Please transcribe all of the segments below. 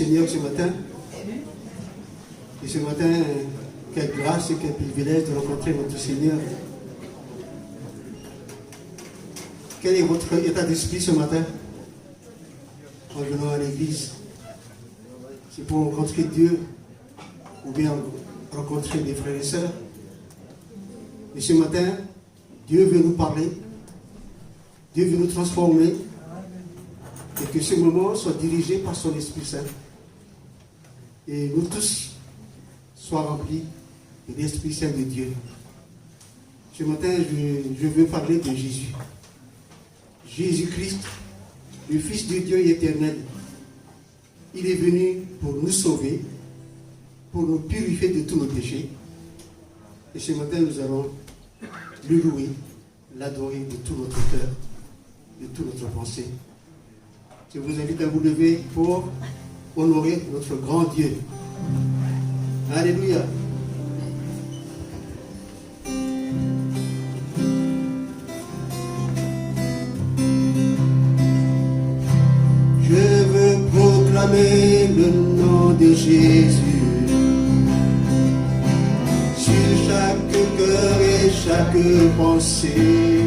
Seigneur ce matin. Et ce matin, quelle grâce et quel privilège de rencontrer votre Seigneur. Quel est votre état d'esprit ce matin en venant à l'église? C'est pour rencontrer Dieu ou bien rencontrer des frères et sœurs. Et ce matin, Dieu veut nous parler, Dieu veut nous transformer et que ce moment soit dirigé par son Esprit Saint. Et nous tous soient remplis de l'Esprit Saint de Dieu. Ce matin, je veux parler de Jésus. Jésus-Christ, le Fils de Dieu éternel. Il est venu pour nous sauver, pour nous purifier de tous nos péchés. Et ce matin, nous allons le louer, l'adorer de tout notre cœur, de toute notre pensée. Je vous invite à vous lever pour honorer notre grand Dieu. Alléluia. Je veux proclamer le nom de Jésus sur chaque cœur et chaque pensée.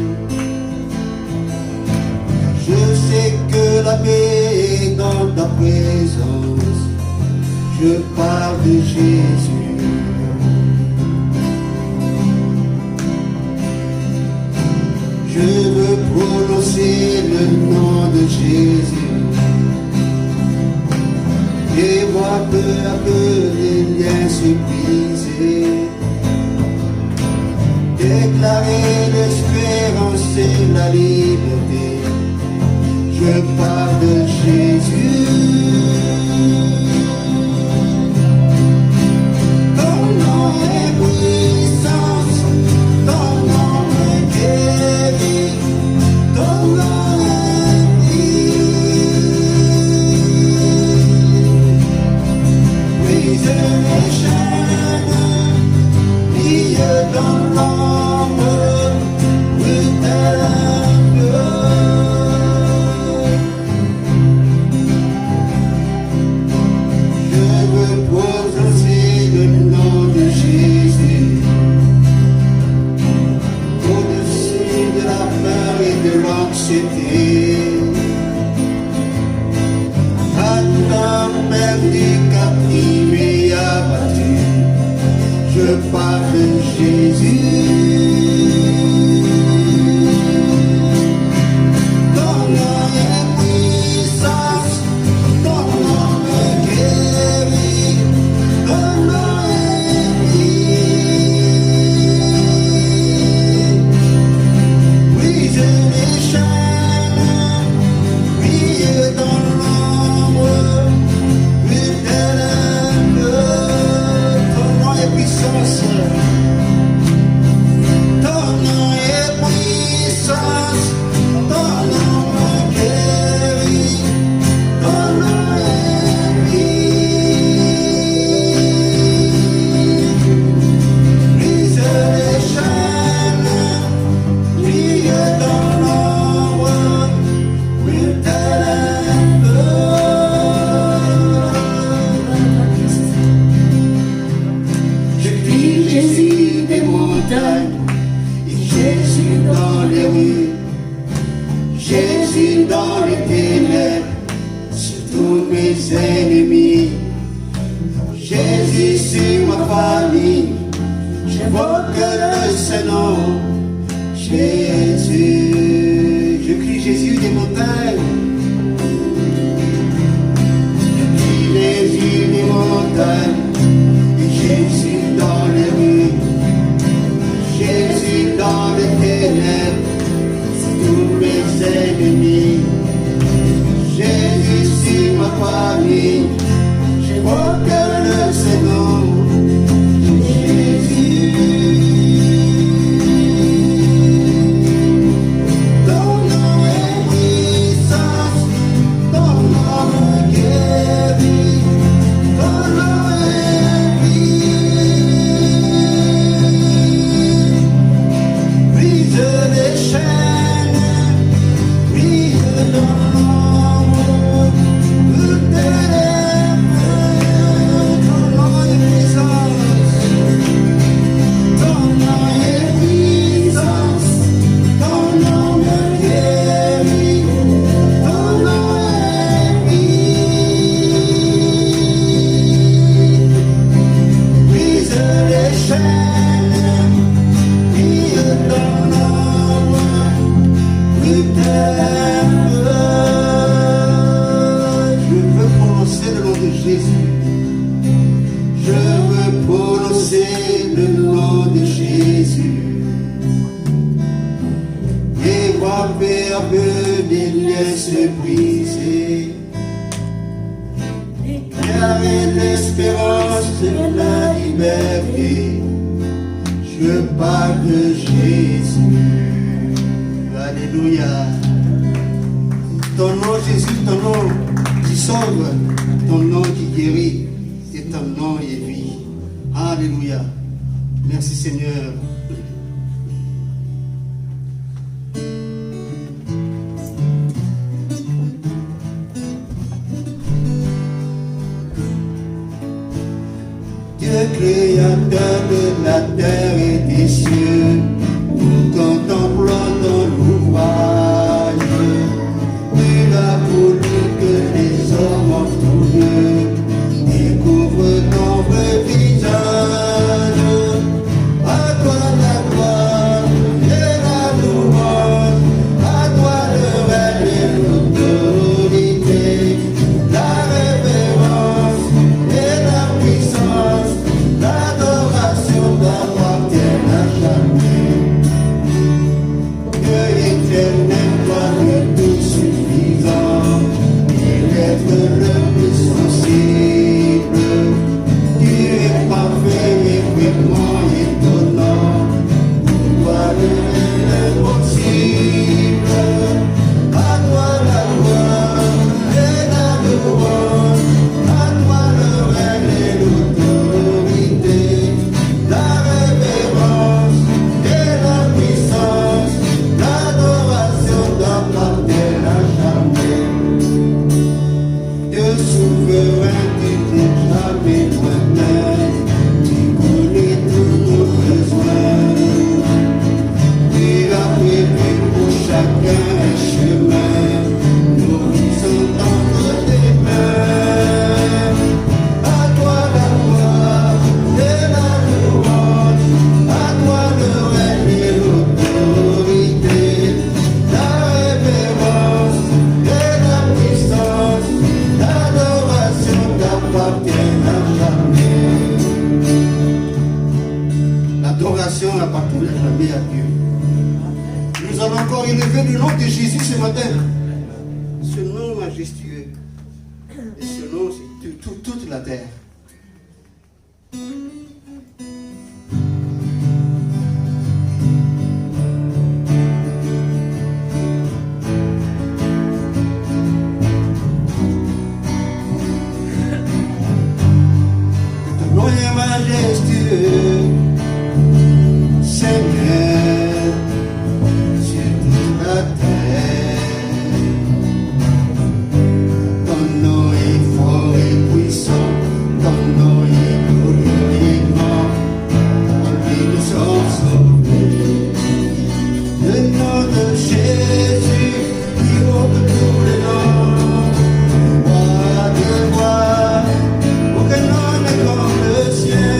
Je sais que la paix est dans ta présence. Je parle de Jésus. Je veux prononcer le nom de Jésus et voir peu à peu les liens se briser. Déclarer l'espérance et la liberté. Je parle de Jésus. Ton nom est puissance, ton nom est guéri, ton nom est vie. Brise les chaînes, brille dans l'ombre, je parle de Jésus. Ton nom est puissance, ton nom est guéri, ton nom est vie. Brise les chaînes, brille dans l'ombre, puissance. Ton nom est puissance, ton nom est guéri, ton nom est vie. Brise les chaînes, brille dans l'ombre, brille tel un feu. Jésus des montagnes, et Jésus dans les rues, Jésus dans les ténèbres, sur tous mes ennemis, Jésus sur ma famille, j'invoque le Saint-Nom, Jésus, je crie Jésus des montagnes, je crie Jésus des montagnes, et Jésus dans les rues, Jésus dans les ténèbres, c'est tous mes ennemis. Jésus sur ma famille, j'évoque le Saint-Nom. Jésus. c'est le nom de Jésus. Et voir peu à peu des liens se briser. Car l'espérance de la liberté, je parle de Jésus. Alléluia. Ton nom, Jésus, ton nom qui sauve, ton nom qui guérit, et ton nom est vie. Alléluia. Merci Seigneur. Dieu créateur de la terre et des cieux, nous contemplons ton ouvrage. Tu as voulu que les hommes autour d'eux découvrent ton vrai visage. À toi la gloire et la louange, à toi le règne et l'autorité, la révérence et la puissance, l'adoration t'appartiennent à jamais. Dieu éternel, toi le tout suffisant, et l'être le plus sensible. Tu es parfait et vraiment étonnant, pour toi l'impossible. À toi la gloire et la louange, à toi le règne et l'autorité, la révérence et la puissance, l'adoration t'appartient à jamais. Dieu souverain, tu n'es jamais lointain, tu connais tous nos besoins. Tu as prévu pour chacun un chemin, nous qui sommes entre tes mains. À toi la gloire et la louange, à toi le règne et l'autorité, la révérence et la puissance, l'adoration t'appartiennent à jamais. L'adoration appartient à jamais à Dieu. Nous allons encore élever le nom de Jésus ce matin. Ce nom majestueux. Et ce nom, c'est toute la terre. Ton nom est majestueux, Seigneur, sur toute la terre. Ton nom est fort et puissant, ton nom est glorieux et grand, en lui nous sommes sauvés. Le nom de Jésus qui ouvre tous les noms, roi de gloire, aucun nom n'est comme le sien.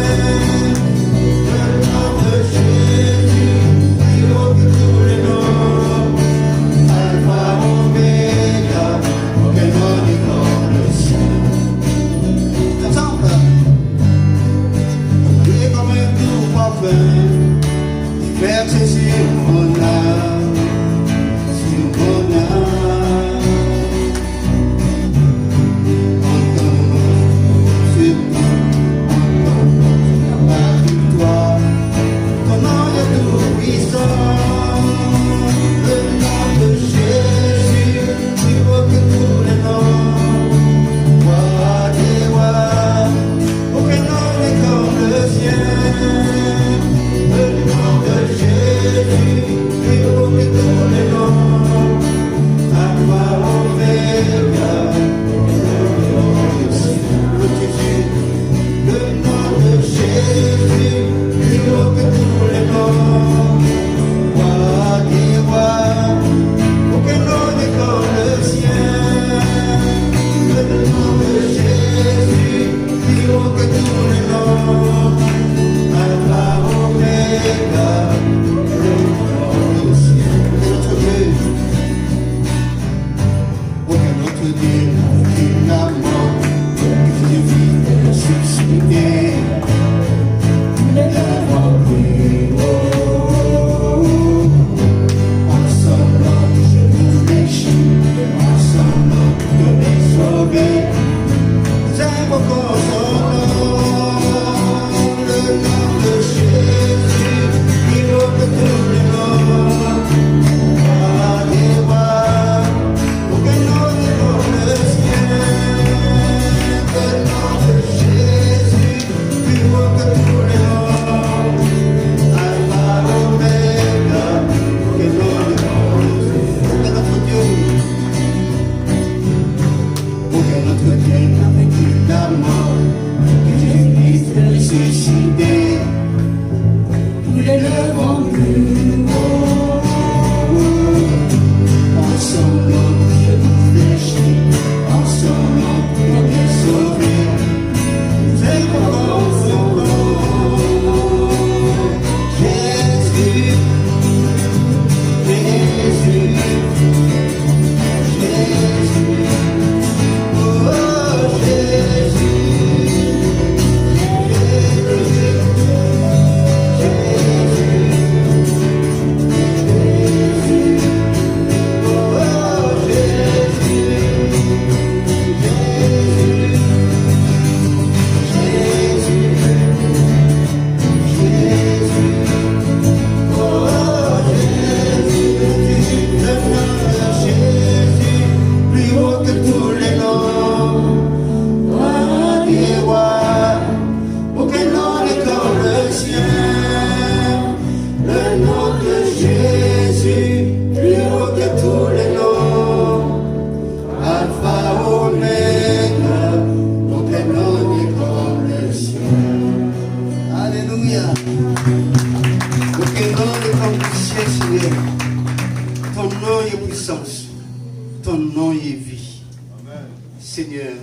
nom y est vie. Amen. Seigneur,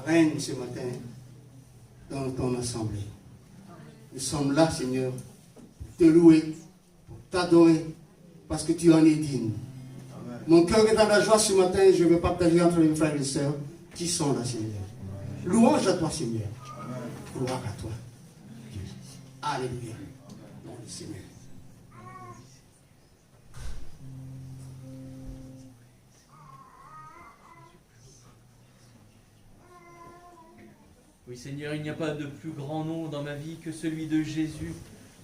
règne ce matin dans ton assemblée. Nous sommes là, Seigneur, pour te louer, pour t'adorer, parce que tu en es digne. Amen. Mon cœur est dans la joie ce matin, je veux partager entre les frères et sœurs qui sont là, Seigneur. Louange à toi, Seigneur. Amen. Gloire à toi. Alléluia. Nom du Seigneur. Oui Seigneur, il n'y a pas de plus grand nom dans ma vie que celui de Jésus.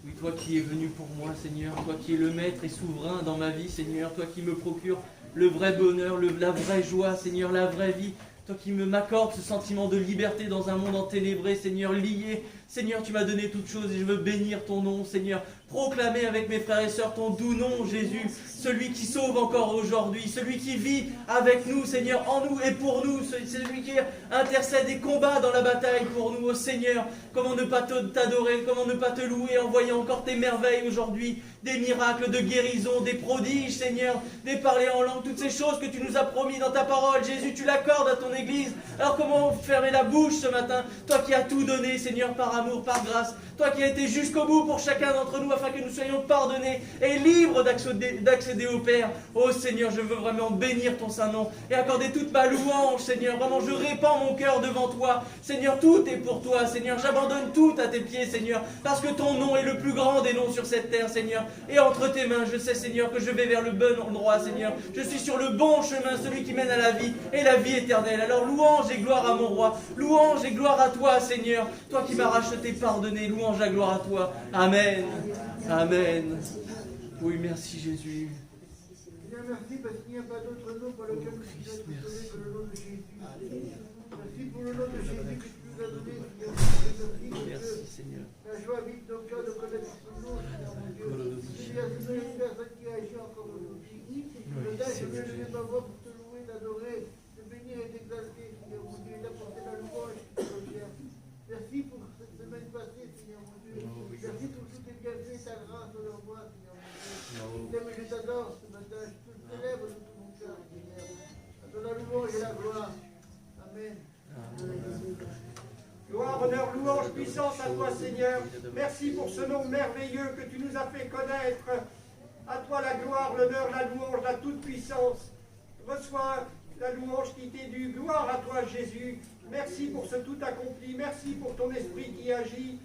Oui, toi qui es venu pour moi, Seigneur, toi qui es le maître et souverain dans ma vie, Seigneur, toi qui me procures le vrai bonheur, la vraie joie, Seigneur, la vraie vie, toi qui m'accordes ce sentiment de liberté dans un monde enténébré, Seigneur, lié. Seigneur, tu m'as donné toutes choses et je veux bénir ton nom, Seigneur. Proclamer avec mes frères et sœurs ton doux nom, Jésus, celui qui sauve encore aujourd'hui, celui qui vit avec nous, Seigneur, en nous et pour nous, celui qui intercède et combat dans la bataille pour nous, ô Seigneur. Comment ne pas t'adorer, comment ne pas te louer en voyant encore tes merveilles aujourd'hui, des miracles de guérison, des prodiges, Seigneur, des parler en langue, toutes ces choses que tu nous as promis dans ta parole, Jésus, tu l'accordes à ton Église. Alors comment fermer la bouche ce matin, toi qui as tout donné, Seigneur, par amour, par grâce, toi qui as été jusqu'au bout pour chacun d'entre nous afin que nous soyons pardonnés et libres d'accéder au Père. Oh Seigneur, je veux vraiment bénir ton saint nom et accorder toute ma louange, Seigneur. Vraiment, je répands mon cœur devant toi. Seigneur, tout est pour toi, Seigneur. J'abandonne tout à tes pieds, Seigneur, parce que ton nom est le plus grand des noms sur cette terre, Seigneur. Et entre tes mains, je sais, Seigneur, que je vais vers le bon endroit, Seigneur. Je suis sur le bon chemin, celui qui mène à la vie et la vie éternelle. Alors louange et gloire à mon roi. Louange et gloire à toi, Seigneur. Toi qui m'as racheté, pardonné. Louange et gloire à toi. Amen. Amen. Oui, merci Jésus. Merci parce qu'il n'y a pas d'autre nom par lequel nous puissions être sauvés que le nom de Jésus. Merci pour le nom de Jésus que tu nous as donné. Merci Seigneur. La joie vite nos cœurs de connaître son nom, Seigneur mon Dieu. Il y a une personne qui agit encore aujourd'hui. Je veux lever ma voix pour te louer, t'adorer, te bénir et t'exalter, Seigneur mon Dieu, et d'apporter la louange qui te recherche. Merci pour cette semaine passée, Seigneur mon Dieu. Merci pour tous tes bienfaits, ta grâce envers moi, Seigneur mon Dieu. Je t'aime et je t'adore ce matin. Je te célèbre de tout mon cœur, Seigneur. À ton la louange et la gloire. Amen. Gloire, honneur, louange, puissance à toi, Seigneur. Merci pour ce nom merveilleux que tu nous as fait connaître. À toi la gloire, l'honneur, la louange, la toute-puissance. Reçois la louange qui t'est due. Gloire à toi, Jésus. Merci pour ce tout accompli. Merci pour ton esprit qui agit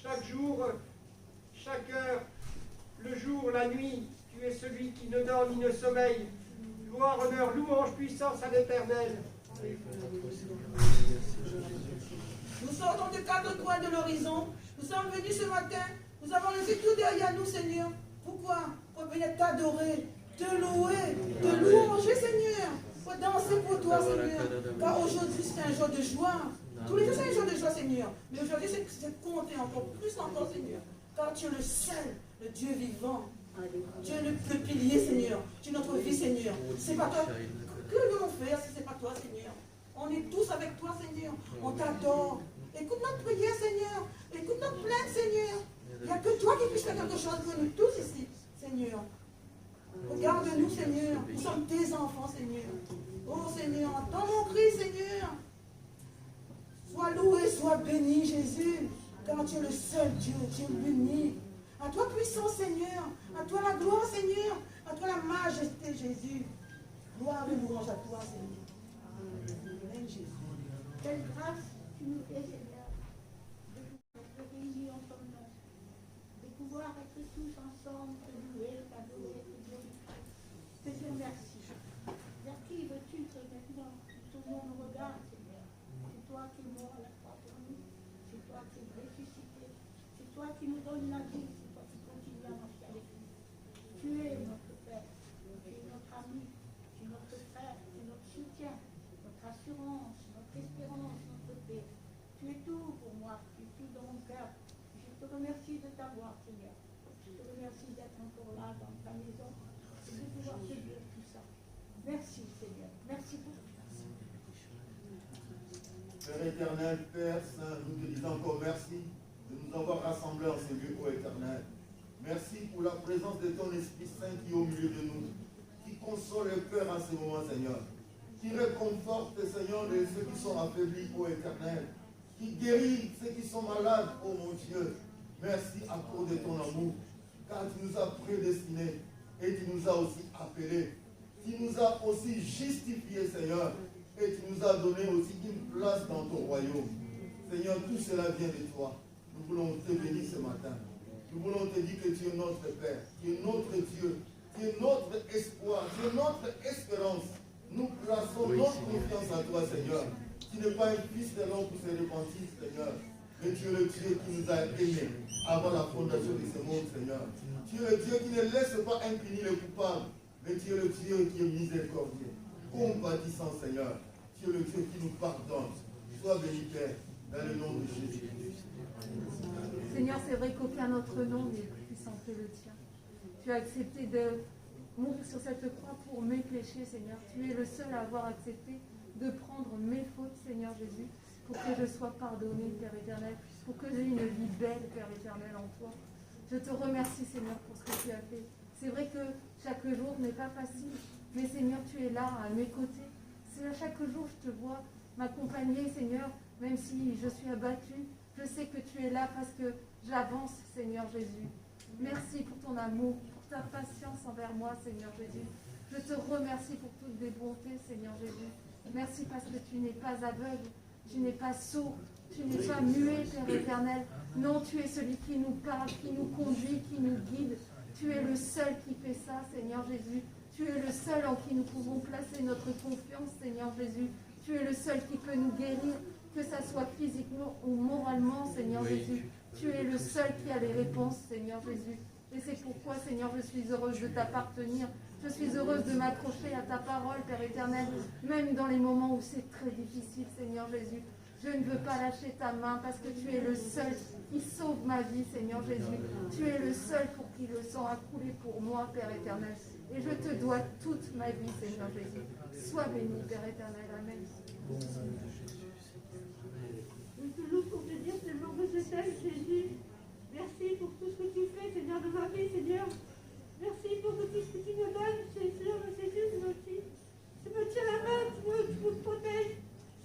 chaque jour, chaque heure, le jour, la nuit. Tu es celui qui ne dort ni ne sommeille. Gloire, honneur, louange, puissance à l'Éternel. Nous sortons des quatre coins de l'horizon. Nous sommes venus ce matin. Nous avons laissé tout derrière nous, Seigneur. Pourquoi? Pour venir t'adorer, te louer, te louanger, Seigneur. Pour danser pour toi, Seigneur. Car aujourd'hui, c'est un jour de joie. Tous les jours, c'est un jour de joie, Seigneur. Mais aujourd'hui, c'est compté encore plus encore, Seigneur. Car tu es le seul, le Dieu vivant. Tu es le pilier, Seigneur. Tu es notre vie, Seigneur. C'est pas toi. Que nous faire si ce n'est pas toi, Seigneur? On est tous avec toi, Seigneur. On t'adore. Écoute notre prière, Seigneur. Écoute notre plainte, Seigneur. Il n'y a que toi qui puisses faire quelque chose pour nous tous ici, Seigneur. Regarde-nous, Seigneur. Nous sommes tes enfants, Seigneur. Oh, Seigneur, entends mon cri, Seigneur. Sois loué, sois béni, Jésus. Car tu es le seul Dieu, Dieu l'unique. À toi, puissant, Seigneur. À toi, la gloire, Seigneur. À toi, la majesté, Jésus. Gloire et louange à toi, Seigneur. Amen, Jésus. Quelle grâce tu nous fais, Seigneur, de pouvoir être réunis en ton nom, de pouvoir être tous ensemble, te louer, t'adorer, te glorifier, te dire merci. Vers qui veux-tu que maintenant tout le monde nous regarde, Seigneur? C'est toi qui es mort à la croix pour nous, c'est toi qui es ressuscité, c'est toi qui nous donne la vie, c'est toi qui continues à marcher avec nous. Tu es notre Père, tu es notre ami, tu es notre frère, tu es notre soutien, notre assurance, notre espérance, notre paix. Tu es tout pour moi, tu es tout dans mon cœur. Je te remercie de t'avoir, Seigneur. Je te remercie d'être encore là dans ta maison et de pouvoir te dire tout ça. Merci, Seigneur. Merci pour tout. Père éternel, Père Saint, nous te disons encore merci de nous avoir rassemblés en ce lieu, ô éternel. Merci pour la présence de ton Esprit Saint qui est au milieu de nous, qui console les cœurs en ce moment, Seigneur. Qui réconforte, Seigneur, ceux qui sont affaiblis, ô Éternel. Qui guérit ceux qui sont malades, ô mon Dieu. Merci à cause de ton amour, car tu nous as prédestinés et tu nous as aussi appelés. Tu nous as aussi justifiés, Seigneur, et tu nous as donné aussi une place dans ton royaume. Seigneur, tout cela vient de toi. Nous voulons te bénir ce matin. Nous voulons te dire que tu es notre Père, tu es notre Dieu, tu es notre espoir, tu es notre espérance. Nous plaçons notre confiance à toi, Seigneur. Tu n'es pas un fils de l'homme pour se repentir, Seigneur. Mais tu es le Dieu qui nous a aimés avant la fondation de ce monde, Seigneur. Tu es le Dieu qui ne laisse pas impuni les coupables, mais tu es le Dieu qui est miséricordieux, compatissant, Seigneur. Tu es le Dieu qui nous pardonne. Sois béni, Père, dans le nom de Jésus. Seigneur, c'est vrai qu'aucun autre nom n'est plus puissant que le tien. Tu as accepté de mourir sur cette croix pour mes péchés, Seigneur. Tu es le seul à avoir accepté de prendre mes fautes, Seigneur Jésus, pour que je sois pardonné, Père éternel, pour que j'ai une vie belle, Père éternel, en toi. Je te remercie, Seigneur, pour ce que tu as fait. C'est vrai que chaque jour n'est pas facile, mais Seigneur, tu es là à mes côtés. C'est à chaque jour je te vois m'accompagner, Seigneur, même si je suis abattue. Je sais que tu es là parce que j'avance, Seigneur Jésus. Merci pour ton amour, pour ta patience envers moi, Seigneur Jésus. Je te remercie pour toutes tes bontés, Seigneur Jésus. Merci parce que tu n'es pas aveugle, tu n'es pas sourd, tu n'es pas muet, Père éternel. Non, tu es celui qui nous parle, qui nous conduit, qui nous guide. Tu es le seul qui fait ça, Seigneur Jésus. Tu es le seul en qui nous pouvons placer notre confiance, Seigneur Jésus. Tu es le seul qui peut nous guérir, que ça soit physiquement ou moralement, Seigneur Jésus. Tu es le seul qui a les réponses, Seigneur Jésus. Et c'est pourquoi, Seigneur, je suis heureuse de t'appartenir. Je suis heureuse de m'accrocher à ta parole, Père éternel, même dans les moments où c'est très difficile, Seigneur Jésus. Je ne veux pas lâcher ta main parce que tu es le seul qui sauve ma vie, Seigneur Jésus. Tu es le seul pour qui le sang a coulé pour moi, Père éternel. Et je te dois toute ma vie, Seigneur Jésus. Sois béni, Père éternel. Amen. Toujours pour te dire, Seigneur, que je t'aime, Jésus. Merci pour tout ce que tu fais, Seigneur, de ma vie, Seigneur. Merci pour tout ce que tu me donnes, Seigneur, Jésus, tu me tiens la main, tu me protèges.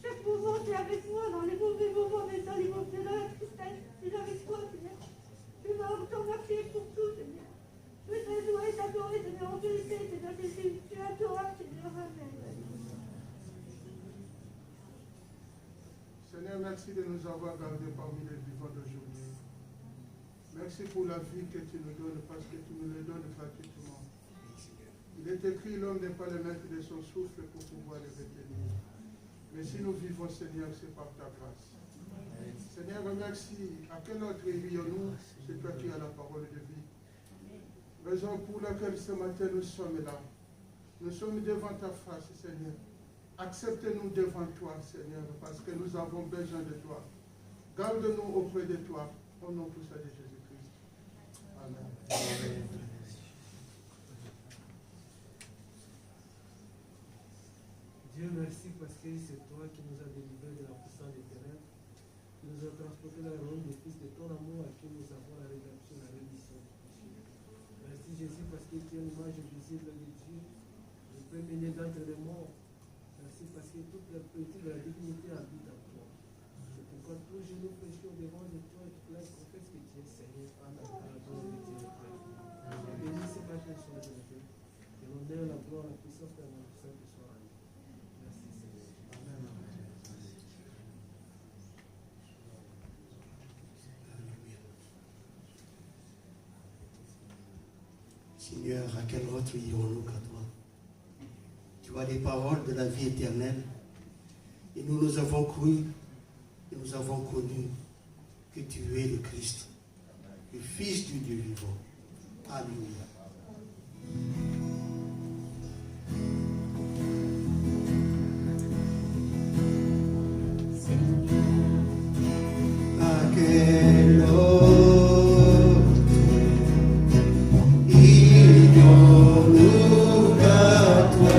Chaque moment, tu es avec moi, dans les mauvais moments, mais dans les moments de la tristesse, tu es avec toi, Seigneur. Je veux t'en remercier pour tout, Seigneur. Je veux te louer et t'adorer, Seigneur, en vérité, Seigneur Jésus. Tu es adorable, Seigneur, Amen. Seigneur, merci de nous avoir gardés parmi les vivants d'aujourd'hui. Merci pour la vie que tu nous donnes, parce que tu nous le donnes gratuitement. Il est écrit, l'homme n'est pas le maître de son souffle pour pouvoir le retenir. Mais si nous vivons, Seigneur, c'est par ta grâce. Seigneur, merci. À quel autre irions-nous? C'est toi qui as la parole de vie. Raison pour laquelle ce matin nous sommes là. Nous sommes devant ta face, Seigneur. Accepte-nous devant toi, Seigneur, parce que nous avons besoin de toi. Garde-nous auprès de toi, au nom puissant de Jésus-Christ. Amen. Amen. Dieu merci parce que c'est toi qui nous as délivrés de la puissance des ténèbres, qui nous a transportés dans le royaume des fils de ton amour à qui nous avons la rédemption, la rémission du péché. Merci Jésus parce que tu es l'image visible de Dieu, le premier d'entre les morts. Merci parce que toute la politique de la dignité habite en toi. C'est pourquoi toujours nous péchons devant de toi et toute la confesse que tu es Seigneur. Amen. À la gloire de Dieu. Béni ces matins sur les Dieu. Que l'honneur, la gloire, la puissance de la Sainte soit à nous. Merci Seigneur. Amen. Seigneur, à quel autre irons-nous qu'à toi? Tu as les paroles de la vie éternelle. Et nous avons cru et nous avons connu que tu es le Christ, le Fils du Dieu vivant. Alléluia. À quel autre irons-nous qu'à toi?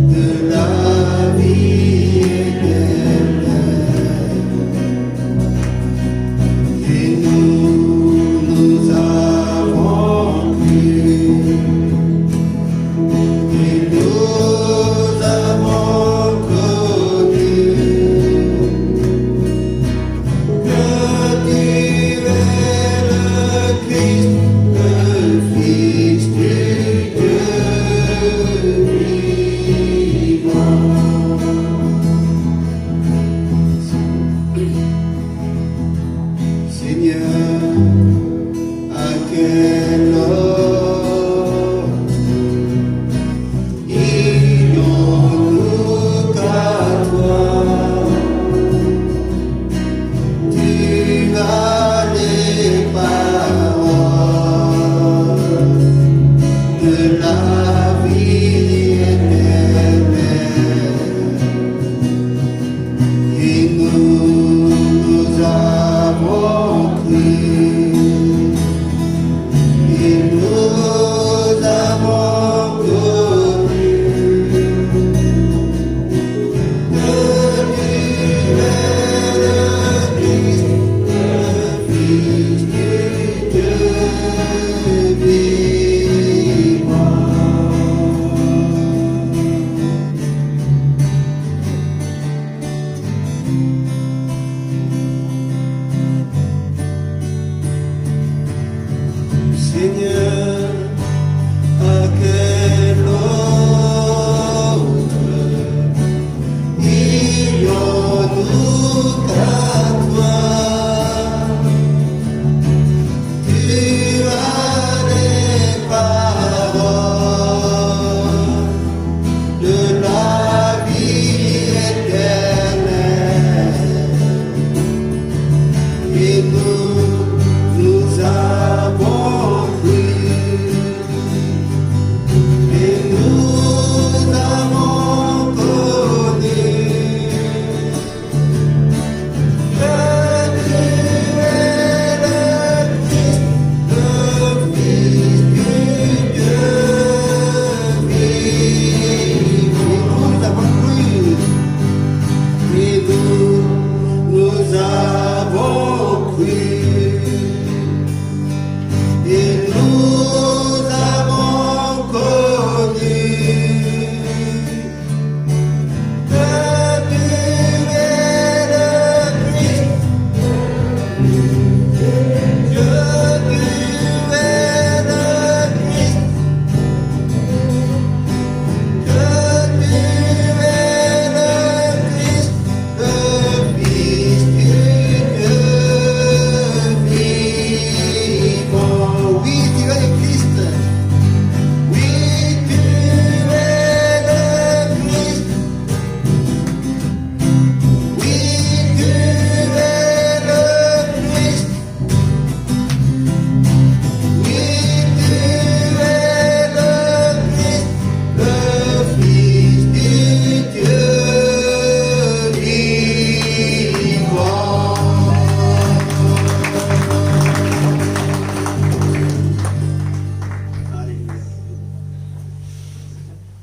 De la vie éternelle.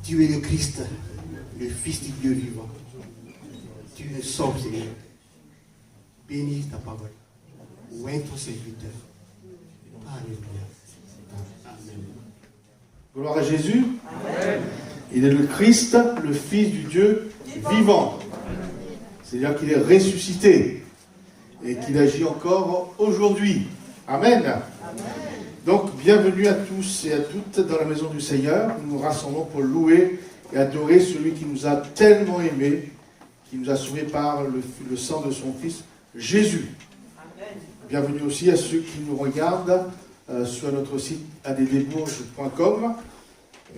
Tu es le Christ, le Fils du Dieu vivant. Tu es sauve, Seigneur. Bénis ta parole. Oins ton serviteur. Alléluia. Amen. Gloire à Jésus. Amen. Il est le Christ, le Fils du Dieu vivant. C'est-à-dire qu'il est ressuscité et qu'il agit encore aujourd'hui. Amen. Amen. Donc, bienvenue à tous et à toutes dans la maison du Seigneur. Nous nous rassemblons pour louer et adorer celui qui nous a tellement aimés, qui nous a sauvés par le sang de son Fils, Jésus. Amen. Bienvenue aussi à ceux qui nous regardent sur notre site addbourges.com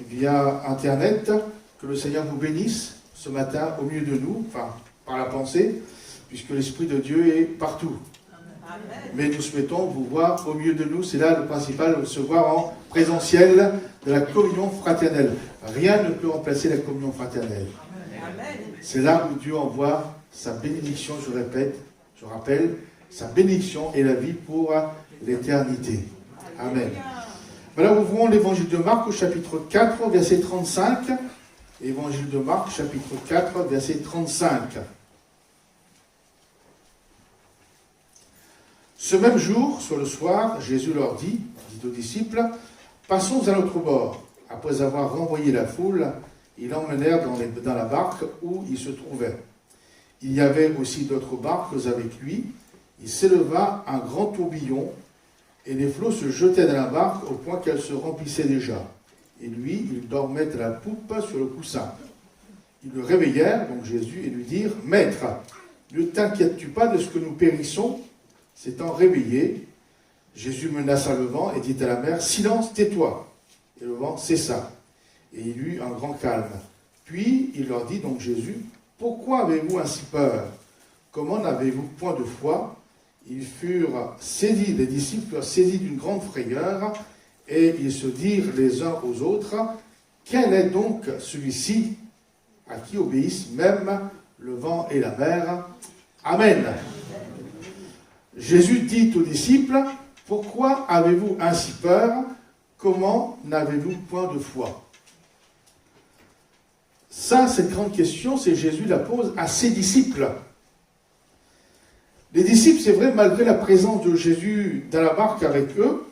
via Internet. Que le Seigneur vous bénisse ce matin au milieu de nous, enfin, par la pensée, puisque l'Esprit de Dieu est partout. Amen. Mais nous souhaitons vous voir au milieu de nous. C'est là le principal, de se voir en présentiel de la communion fraternelle. Rien ne peut remplacer la communion fraternelle. Amen. C'est là où Dieu envoie sa bénédiction, je rappelle, sa bénédiction et la vie pour l'éternité. Amen. Voilà, ouvrons l'évangile de Marc au chapitre 4, verset 35. Évangile de Marc, chapitre 4, verset 35. Ce même jour, sur le soir, Jésus leur dit aux disciples, « Passons à l'autre bord. » Après avoir renvoyé la foule, ils l'emmenèrent dans la barque où il se trouvait. Il y avait aussi d'autres barques avec lui. Il s'éleva un grand tourbillon, et les flots se jetaient dans la barque au point qu'elle se remplissait déjà. Et lui, il dormait à la poupe sur le coussin. Ils le réveillèrent, donc Jésus, et lui dirent, « Maître, ne t'inquiètes-tu pas de ce que nous périssons ?» S'étant réveillé, Jésus menaça le vent et dit à la mer, « Silence, tais-toi !» Et le vent cessa, et il eut un grand calme. Puis il leur dit, donc Jésus, « Pourquoi avez-vous ainsi peur? Comment n'avez-vous point de foi ?» Ils furent saisis, les disciples furent saisis d'une grande frayeur, et ils se dirent les uns aux autres, « Quel est donc celui-ci à qui obéissent même le vent et la mer ?» Amen. Jésus dit aux disciples, « Pourquoi avez-vous ainsi peur? Comment n'avez-vous point de foi ?» Ça, cette grande question, c'est Jésus la pose à ses disciples. Les disciples, c'est vrai, malgré la présence de Jésus dans la barque avec eux,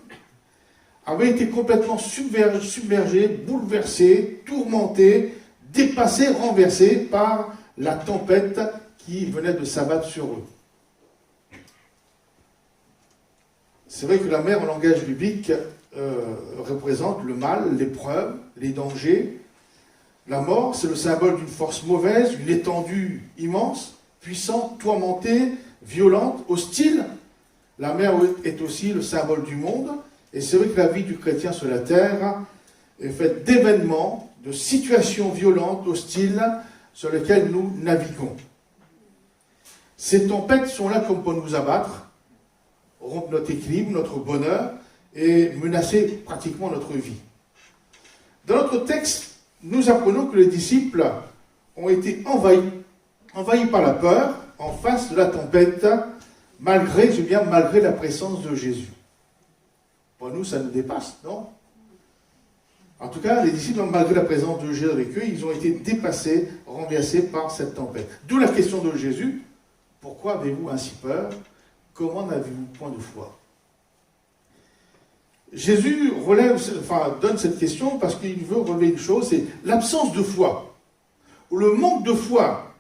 avaient été complètement submergés, bouleversés, tourmentés, dépassés, renversés par la tempête qui venait de s'abattre sur eux. C'est vrai que la mer, en langage biblique, représente le mal, l'épreuve, les dangers. La mort, c'est le symbole d'une force mauvaise, une étendue immense, puissante, tourmentée, violente, hostile. La mer est aussi le symbole du monde. Et c'est vrai que la vie du chrétien sur la terre est faite d'événements, de situations violentes, hostiles, sur lesquelles nous naviguons. Ces tempêtes sont là comme pour nous abattre, rompre notre équilibre, notre bonheur, et menacer pratiquement notre vie. Dans notre texte, nous apprenons que les disciples ont été envahis par la peur en face de la tempête, malgré la présence de Jésus. Pour nous, ça nous dépasse, non? En tout cas, les disciples, malgré la présence de Jésus avec eux, ils ont été dépassés, renversés par cette tempête. D'où la question de Jésus, « Pourquoi avez-vous ainsi peur? Comment n'avez-vous point de foi ?» Jésus donne cette question parce qu'il veut relever une chose, c'est l'absence de foi, ou le manque de foi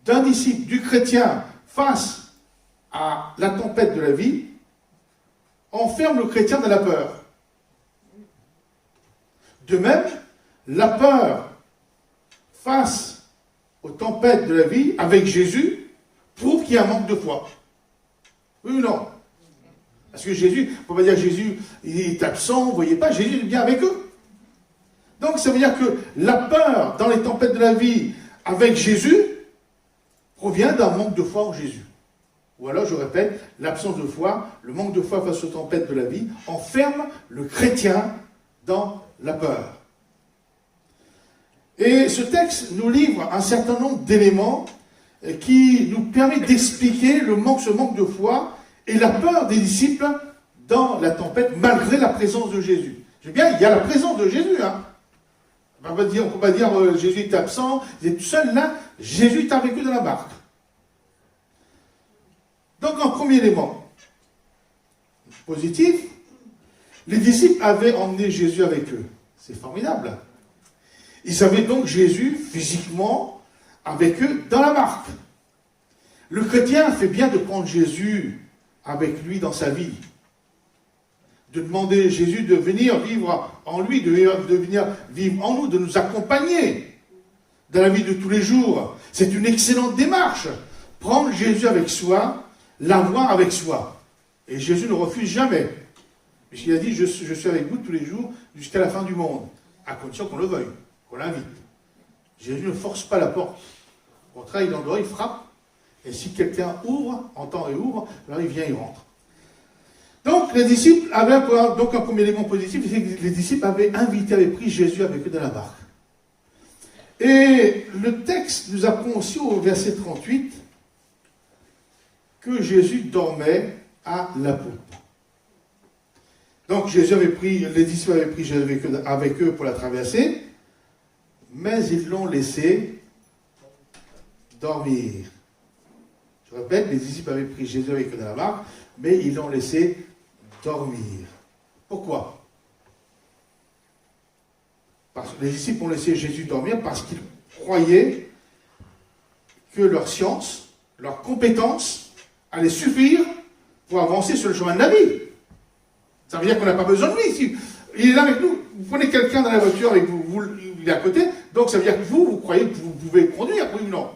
d'un disciple, du chrétien, face à la tempête de la vie, enferme le chrétien dans la peur. De même, la peur face aux tempêtes de la vie avec Jésus prouve qu'il y a un manque de foi. Oui ou non? Parce que Jésus, on ne peut pas dire que Jésus il est absent, vous ne voyez pas, Jésus est bien avec eux. Donc ça veut dire que la peur dans les tempêtes de la vie avec Jésus provient d'un manque de foi en Jésus. Ou alors, je répète, l'absence de foi, le manque de foi face aux tempêtes de la vie, enferme le chrétien dans la peur. Et ce texte nous livre un certain nombre d'éléments qui nous permet d'expliquer ce manque de foi et la peur des disciples dans la tempête, malgré la présence de Jésus. Je veux bien, il y a la présence de Jésus, hein. On ne peut pas dire Jésus est absent, il est tout seul là, Jésus est avec eux dans la barque. Donc en premier élément positif, les disciples avaient emmené Jésus avec eux. C'est formidable. Ils avaient donc Jésus physiquement avec eux dans la barque. Le chrétien fait bien de prendre Jésus avec lui dans sa vie. De demander à Jésus de venir vivre en lui, de venir vivre en nous, de nous accompagner dans la vie de tous les jours. C'est une excellente démarche. Prendre Jésus avec soi, l'avoir avec soi. Et Jésus ne refuse jamais. Puisqu'il a dit, je suis avec vous tous les jours jusqu'à la fin du monde. À condition qu'on le veuille, qu'on l'invite. Jésus ne force pas la porte. Au contraire, il en dehors, il frappe. Et si quelqu'un ouvre, entend et ouvre, alors il vient, il rentre. Donc, les disciples avaient, donc un premier élément positif, c'est que les disciples avaient pris Jésus avec eux dans la barque. Et le texte nous apprend aussi au verset 38 que Jésus dormait à la poupe. Donc, les disciples avaient pris Jésus avec eux pour la traverser, mais ils l'ont laissé dormir. Je répète, les disciples avaient pris Jésus avec eux dans la barque, mais ils l'ont laissé dormir. Pourquoi? Parce que les disciples ont laissé Jésus dormir parce qu'ils croyaient que leur science, leur compétence allait suffire pour avancer sur le chemin de la vie. Ça veut dire qu'on n'a pas besoin de lui. Si il est là avec nous, vous prenez quelqu'un dans la voiture avec vous, il est à côté, donc ça veut dire que vous croyez que vous pouvez conduire, oui ou non?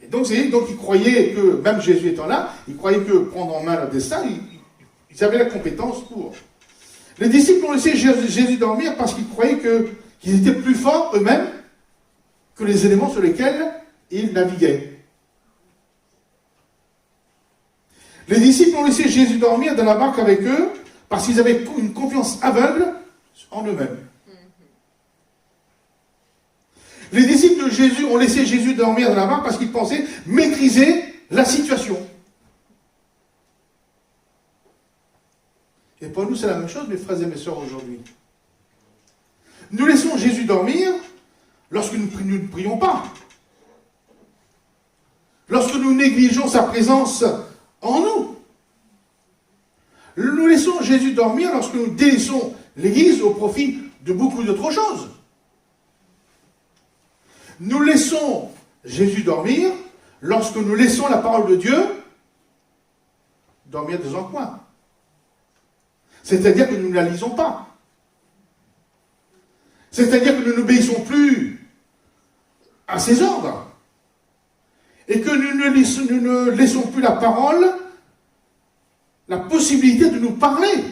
Et donc, ils croyaient que, même Jésus étant là, ils croyaient que prendre en main leur destin, ils avaient la compétence pour. Les disciples ont laissé Jésus dormir parce qu'ils croyaient qu'ils étaient plus forts eux-mêmes que les éléments sur lesquels ils naviguaient. Les disciples ont laissé Jésus dormir dans la barque avec eux parce qu'ils avaient une confiance aveugle en eux-mêmes. Les disciples de Jésus ont laissé Jésus dormir dans la barque parce qu'ils pensaient maîtriser la situation. Et pour nous, c'est la même chose, mes frères et mes sœurs, aujourd'hui. Nous laissons Jésus dormir lorsque nous ne prions pas. Lorsque nous négligeons sa présence en nous. Nous laissons Jésus dormir lorsque nous délaissons l'Église au profit de beaucoup d'autres choses. Nous laissons Jésus dormir lorsque nous laissons la parole de Dieu dormir dans un coin. C'est-à-dire que nous ne la lisons pas. C'est-à-dire que nous n'obéissons plus à ses ordres. Et que nous ne laissons plus la parole, la possibilité de nous parler.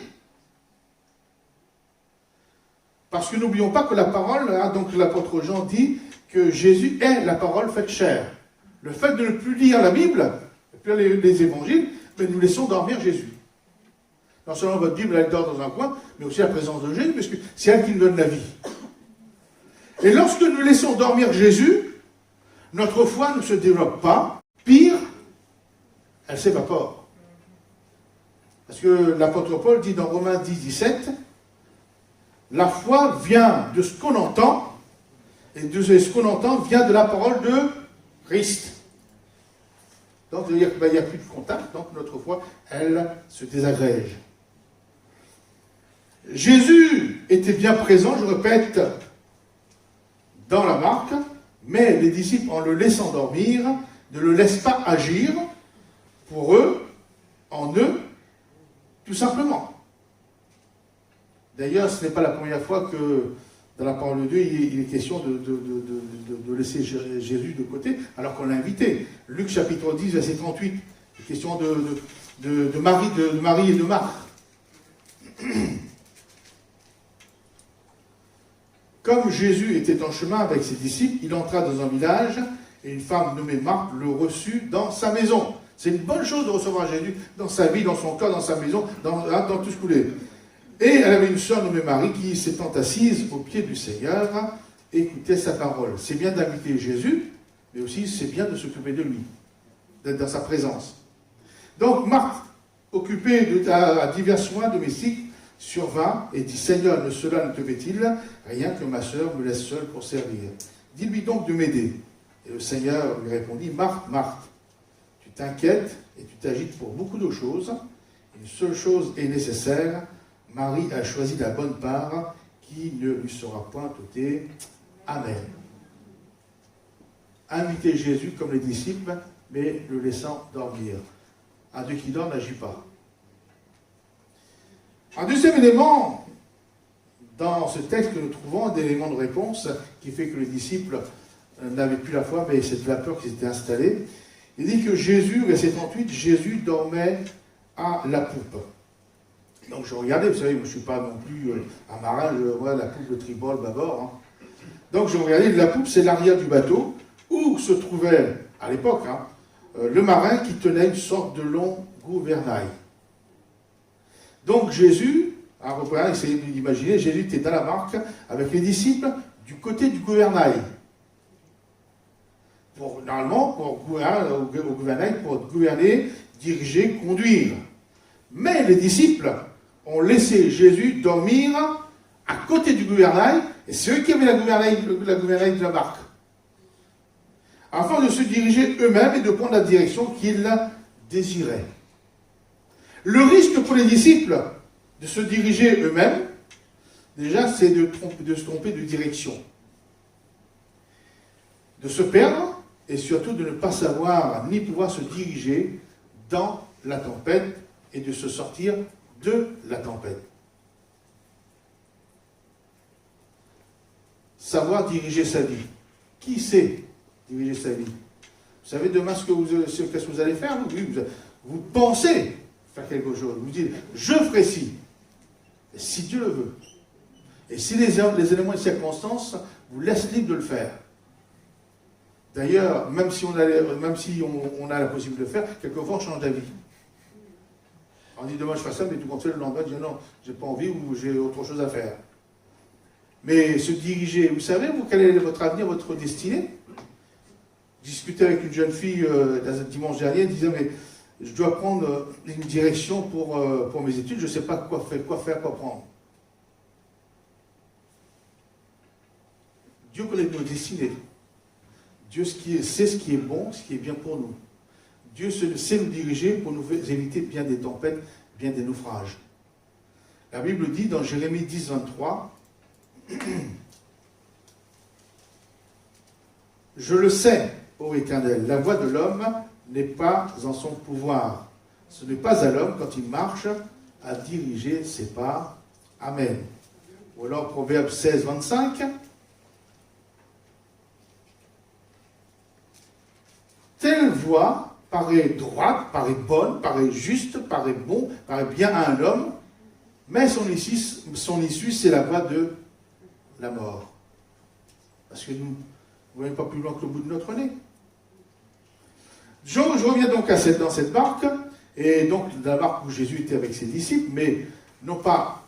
Parce que n'oublions pas que la parole, donc l'apôtre Jean dit que Jésus est la parole faite chair. Le fait de ne plus lire la Bible, plus les évangiles, mais nous laissons dormir Jésus. Non seulement votre Bible, elle dort dans un coin, mais aussi la présence de Jésus, parce que c'est elle qui nous donne la vie. Et lorsque nous laissons dormir Jésus, notre foi ne se développe pas. Pire, elle s'évapore. Parce que l'apôtre Paul dit dans Romains 10, 17, la foi vient de ce qu'on entend, et de ce qu'on entend vient de la parole de Christ. Donc, il n'y a plus de contact, donc notre foi, elle se désagrège. Jésus était bien présent, je répète, dans la barque, mais les disciples, en le laissant dormir, ne le laissent pas agir pour eux, en eux, tout simplement. D'ailleurs, ce n'est pas la première fois que, dans la parole de Dieu, il est question de laisser Jésus de côté, alors qu'on l'a invité. Luc chapitre 10, verset 38, question de Marie et de Marthe. Comme Jésus était en chemin avec ses disciples, il entra dans un village et une femme nommée Marthe le reçut dans sa maison. C'est une bonne chose de recevoir Jésus dans sa vie, dans son cœur, dans sa maison, dans tout ce qu'il est. Et elle avait une sœur nommée Marie qui, s'étant assise au pied du Seigneur, écoutait sa parole. C'est bien d'inviter Jésus, mais aussi c'est bien de s'occuper de lui, d'être dans sa présence. Donc Marthe, occupée à divers soins domestiques, survint et dit, Seigneur, cela ne te fait-il rien que ma sœur me laisse seule pour servir? Dis-lui donc de m'aider. Et le Seigneur lui répondit, Marthe, Marthe, tu t'inquiètes et tu t'agites pour beaucoup de choses. Une seule chose est nécessaire. Marie a choisi la bonne part qui ne lui sera point ôtée. Amen. Inviter Jésus comme les disciples, mais le laissant dormir. Un Dieu qui dort n'agit pas. Un deuxième élément dans ce texte que nous trouvons, un élément de réponse qui fait que les disciples n'avaient plus la foi, mais cette vapeur qui s'était installée. Il dit que Jésus, verset 38, Jésus dormait à la poupe. Donc je regardais, vous savez, moi, je ne suis pas non plus un marin, je vois la poupe de tribord, bâbord. Hein. Donc je regardais, la poupe, c'est l'arrière du bateau, où se trouvait, à l'époque, le marin qui tenait une sorte de long gouvernail. Donc Jésus, essayez d'imaginer, Jésus était dans la barque avec les disciples du côté du gouvernail. Normalement, au gouvernail, pour gouverner, diriger, conduire. Mais les disciples ont laissé Jésus dormir à côté du gouvernail, et c'est eux qui avaient la gouvernail de la barque, afin de se diriger eux-mêmes et de prendre la direction qu'ils désiraient. Le risque pour les disciples de se diriger eux-mêmes, déjà, c'est de se tromper de direction, de se perdre, et surtout de ne pas savoir ni pouvoir se diriger dans la tempête et de se sortir de la tempête. Savoir diriger sa vie. Qui sait diriger sa vie? Vous savez demain qu'est-ce que vous allez faire? Vous pensez faire quelque chose. Vous dites, je ferai ci. Et si Dieu le veut. Et si les éléments et circonstances vous laissent libre de le faire. D'ailleurs, même si on a la possibilité de le faire, quelquefois on change d'avis. On dit demain je fais ça, mais tout compte fait, le lendemain, on dit non, j'ai pas envie ou j'ai autre chose à faire. Mais se diriger, vous savez, quel est votre avenir, votre destinée? Discuter avec une jeune fille dimanche dernier, elle disait, mais je dois prendre une direction pour mes études, je ne sais pas quoi faire, quoi prendre. Dieu connaît nos destinées. Dieu sait ce qui est bon, ce qui est bien pour nous. Dieu sait nous diriger pour nous éviter bien des tempêtes, bien des naufrages. La Bible dit dans Jérémie 10, 23, « Je le sais, ô Éternel, la voie de l'homme n'est pas en son pouvoir. Ce n'est pas à l'homme, quand il marche, à diriger ses pas. Amen. » Ou alors Proverbe 16, 25, « Telle voie paraît droite, paraît bonne, paraît juste, paraît bon, paraît bien à un homme, mais son issue, c'est la voie de la mort. » Parce que nous ne voyons pas plus loin que le bout de notre nez. Je reviens donc dans cette barque, et donc la barque où Jésus était avec ses disciples, mais non pas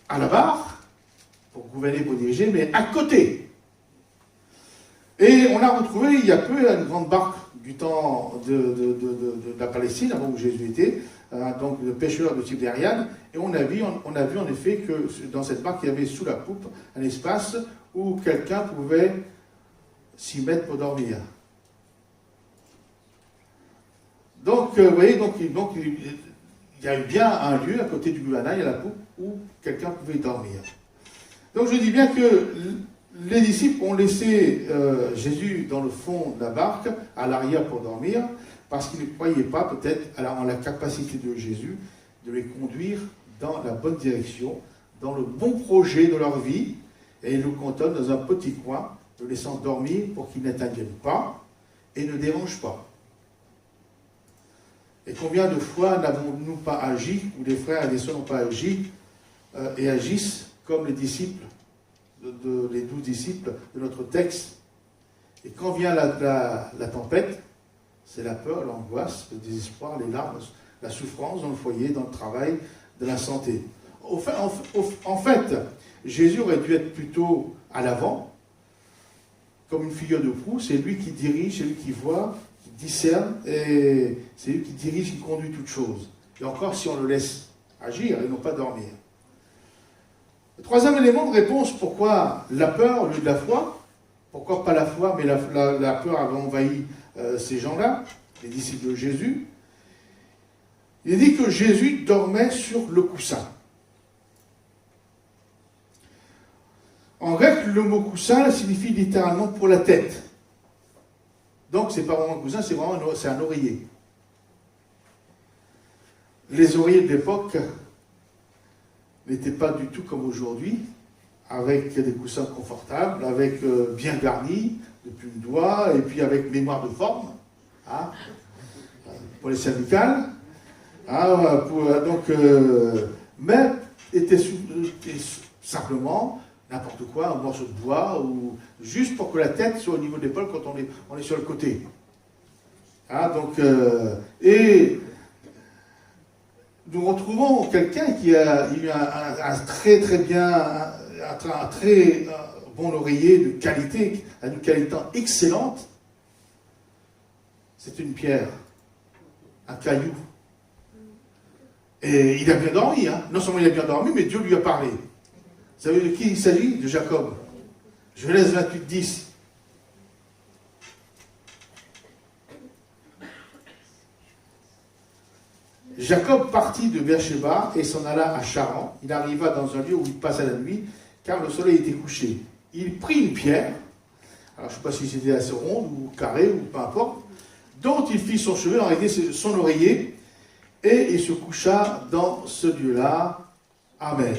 à la barre, pour gouverner, pour diriger, mais à côté. Et on a retrouvé il y a peu une grande barque du temps de la Palestine, avant où Jésus était, donc le pêcheur de Tibériade, et on a vu en effet que dans cette barque, il y avait sous la poupe un espace où quelqu'un pouvait s'y mettre pour dormir. Donc, vous voyez, il y a eu bien un lieu à côté du gouvernail, à la poupe, où quelqu'un pouvait dormir. Donc je dis bien que les disciples ont laissé Jésus dans le fond de la barque, à l'arrière pour dormir, parce qu'ils ne croyaient pas peut-être en la capacité de Jésus de les conduire dans la bonne direction, dans le bon projet de leur vie, et ils le cantonnent dans un petit coin, le laissant dormir pour qu'ils n'interviennent pas et ne dérangent pas. Et combien de fois n'avons-nous pas agi, ou les frères et les sœurs n'ont pas agi, et agissent comme les disciples, les 12 disciples de notre texte. Et quand vient la tempête, c'est la peur, l'angoisse, le désespoir, les larmes, la souffrance dans le foyer, dans le travail, dans la santé. En fait, Jésus aurait dû être plutôt à l'avant, comme une figure de proue. C'est lui qui dirige, c'est lui qui voit, qui discerne, et c'est lui qui dirige, qui conduit toutes choses. Et encore, si on le laisse agir et non pas dormir. Le troisième élément de réponse, pourquoi la peur au lieu de la foi? Pourquoi pas la foi, mais la peur avait envahi ces gens-là, les disciples de Jésus? Il est dit que Jésus dormait sur le coussin. En grec, le mot coussin signifie littéralement pour la tête. Donc, c'est pas vraiment un coussin, c'est vraiment un oreiller. Les oreillers de l'époque n'étaient pas du tout comme aujourd'hui, avec des coussins confortables, avec bien garnis, de plumes d'oie, et puis avec mémoire de forme, hein, pour les cervicales. Hein, mais était simplement n'importe quoi, un morceau de bois, ou juste pour que la tête soit au niveau de l'épaule quand on est sur le côté. Hein, et nous retrouvons quelqu'un qui a eu un très bon oreiller de qualité, une qualité excellente. C'est une pierre, un caillou. Et il a bien dormi, hein. Non seulement il a bien dormi, mais Dieu lui a parlé. Vous savez de qui il s'agit? De Jacob. Genèse 28, 10. Jacob partit de Beersheba et s'en alla à Charan. Il arriva dans un lieu où il passa la nuit, car le soleil était couché. Il prit une pierre, alors je ne sais pas si c'était assez ronde ou carrée ou peu importe, dont il fit son chevet, en réalité son oreiller, et il se coucha dans ce lieu-là. Amen.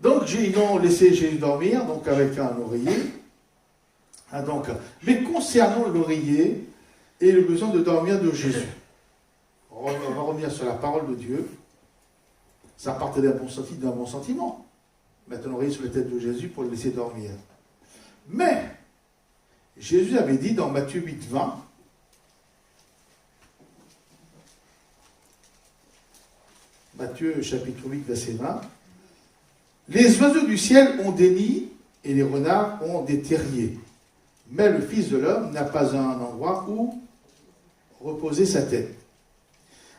Donc ils ont laissé Jésus dormir, donc avec un oreiller. Mais concernant l'oreiller et le besoin de dormir de Jésus, on va revenir sur la parole de Dieu. Ça partait d'un bon sentiment. Mettre un oreiller sur la tête de Jésus pour le laisser dormir. Mais Jésus avait dit dans Matthieu 8, 20, Matthieu chapitre 8, verset 20, les oiseaux du ciel ont des nids et les renards ont des terriers. Mais le Fils de l'homme n'a pas un endroit où reposer sa tête.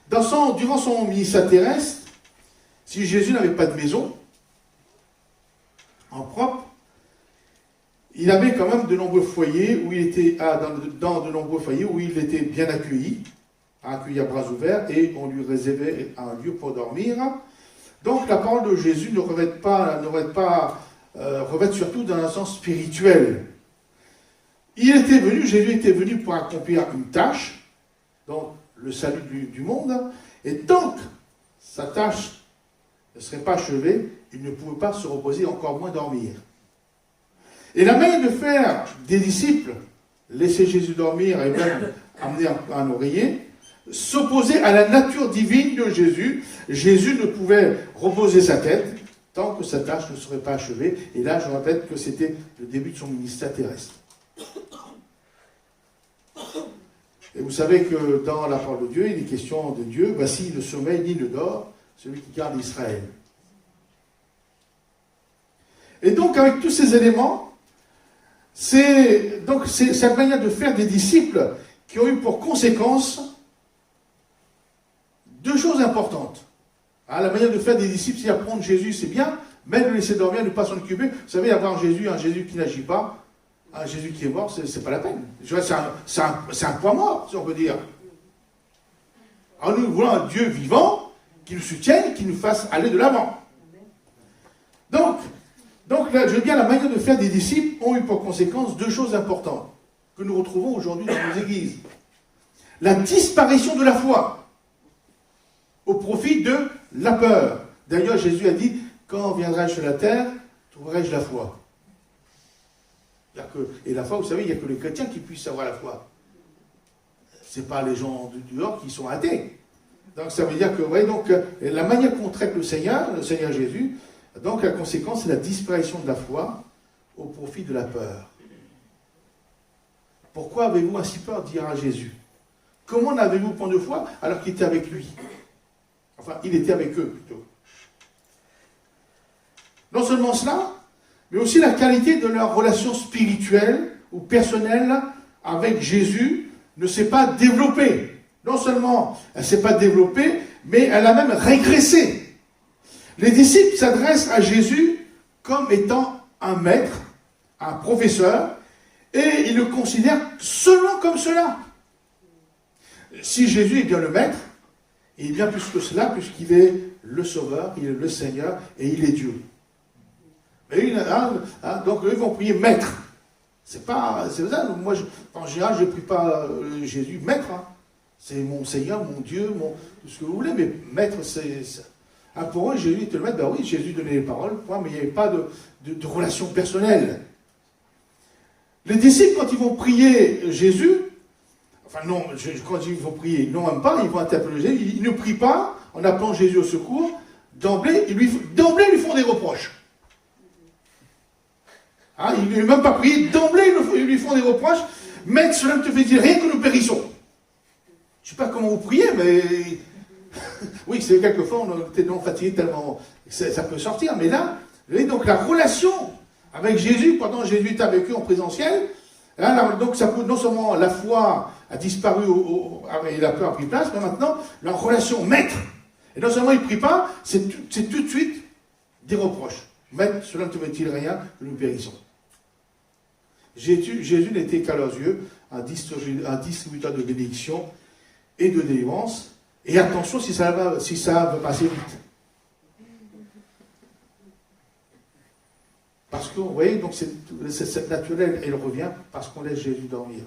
Durant son ministère terrestre, si Jésus n'avait pas de maison en propre, il avait quand même de nombreux foyers où il était dans de nombreux foyers où il était bien accueilli à bras ouverts, et on lui réservait un lieu pour dormir. Donc la parole de Jésus ne revêt surtout dans un sens spirituel. Jésus était venu pour accomplir une tâche, donc le salut du monde, et tant que sa tâche ne serait pas achevée, il ne pouvait pas se reposer, encore moins dormir. Et la manière de faire des disciples, laisser Jésus dormir et même amener un oreiller, s'opposait à la nature divine de Jésus. Jésus ne pouvait reposer sa tête tant que sa tâche ne serait pas achevée. Et là, je répète que c'était le début de son ministère terrestre. Et vous savez que dans la parole de Dieu, il est question de Dieu, voici le sommeil ni le dort, celui qui garde Israël. Et donc, avec tous ces éléments, c'est cette manière de faire des disciples qui ont eu pour conséquence deux choses importantes. La manière de faire des disciples, c'est apprendre Jésus, c'est bien, mais le laisser dormir, ne pas s'en occuper. Vous savez, avoir un Jésus qui n'agit pas, un Jésus qui est mort, c'est pas la peine. C'est un point mort, si on peut dire. Alors nous voulons un Dieu vivant qui nous soutienne, qui nous fasse aller de l'avant. Donc là, je veux dire, la manière de faire des disciples ont eu pour conséquence deux choses importantes que nous retrouvons aujourd'hui dans nos églises. La disparition de la foi au profit de la peur. D'ailleurs, Jésus a dit, quand viendrai-je sur la terre, trouverai-je la foi. Et la foi, vous savez, il n'y a que les chrétiens qui puissent avoir la foi. Ce n'est pas les gens du dehors qui sont athées. Donc ça veut dire que, ouais, donc, la manière qu'on traite le Seigneur Jésus, donc la conséquence, c'est la disparition de la foi au profit de la peur. Pourquoi avez-vous ainsi peur, dira Jésus? Comment n'avez-vous point de foi alors qu'il était avec lui? Enfin, il était avec eux, plutôt. Non seulement cela, mais aussi la qualité de leur relation spirituelle ou personnelle avec Jésus ne s'est pas développée. Non seulement elle ne s'est pas développée, mais elle a même régressé. Les disciples s'adressent à Jésus comme étant un maître, un professeur, et ils le considèrent seulement comme cela. Si Jésus est bien le maître, il est bien plus que cela, puisqu'il est le Sauveur, il est le Seigneur, et il est Dieu. Donc eux vont prier maître. C'est ça. Moi, en général, je ne prie pas Jésus maître. Hein. C'est mon Seigneur, mon Dieu, tout ce que vous voulez, mais maître, c'est... pour eux, Jésus était le maître. Ben oui, Jésus donnait les paroles, mais il n'y avait pas de relation personnelle. Les disciples, quand ils vont prier Jésus, enfin non, quand ils vont prier, non même pas, ils vont interpeller Jésus, ils ne prient pas en appelant Jésus au secours, d'emblée, ils lui font des reproches. Hein, il ne lui même pas prié, d'emblée, ils lui font des reproches. Maître, cela ne te fait dire rien que nous périssons. Je ne sais pas comment vous priez, mais... oui, c'est quelquefois, on est tellement fatigué, tellement... Ça peut sortir, mais là, vous voyez, donc la relation avec Jésus, pendant que Jésus est avec eux en présentiel, hein, donc ça peut, non seulement la foi a disparu, et la peur a pris place, mais maintenant, leur relation maître. Et non seulement ils ne prient pas, c'est tout de suite des reproches. Maître, cela ne te fait-il rien que nous périssons. Jésus n'était qu'à leurs yeux un distributeur de bénédiction et de délivrance. Et attention si ça va passer vite. Parce que, vous voyez, donc cette naturelle, elle revient parce qu'on laisse Jésus dormir.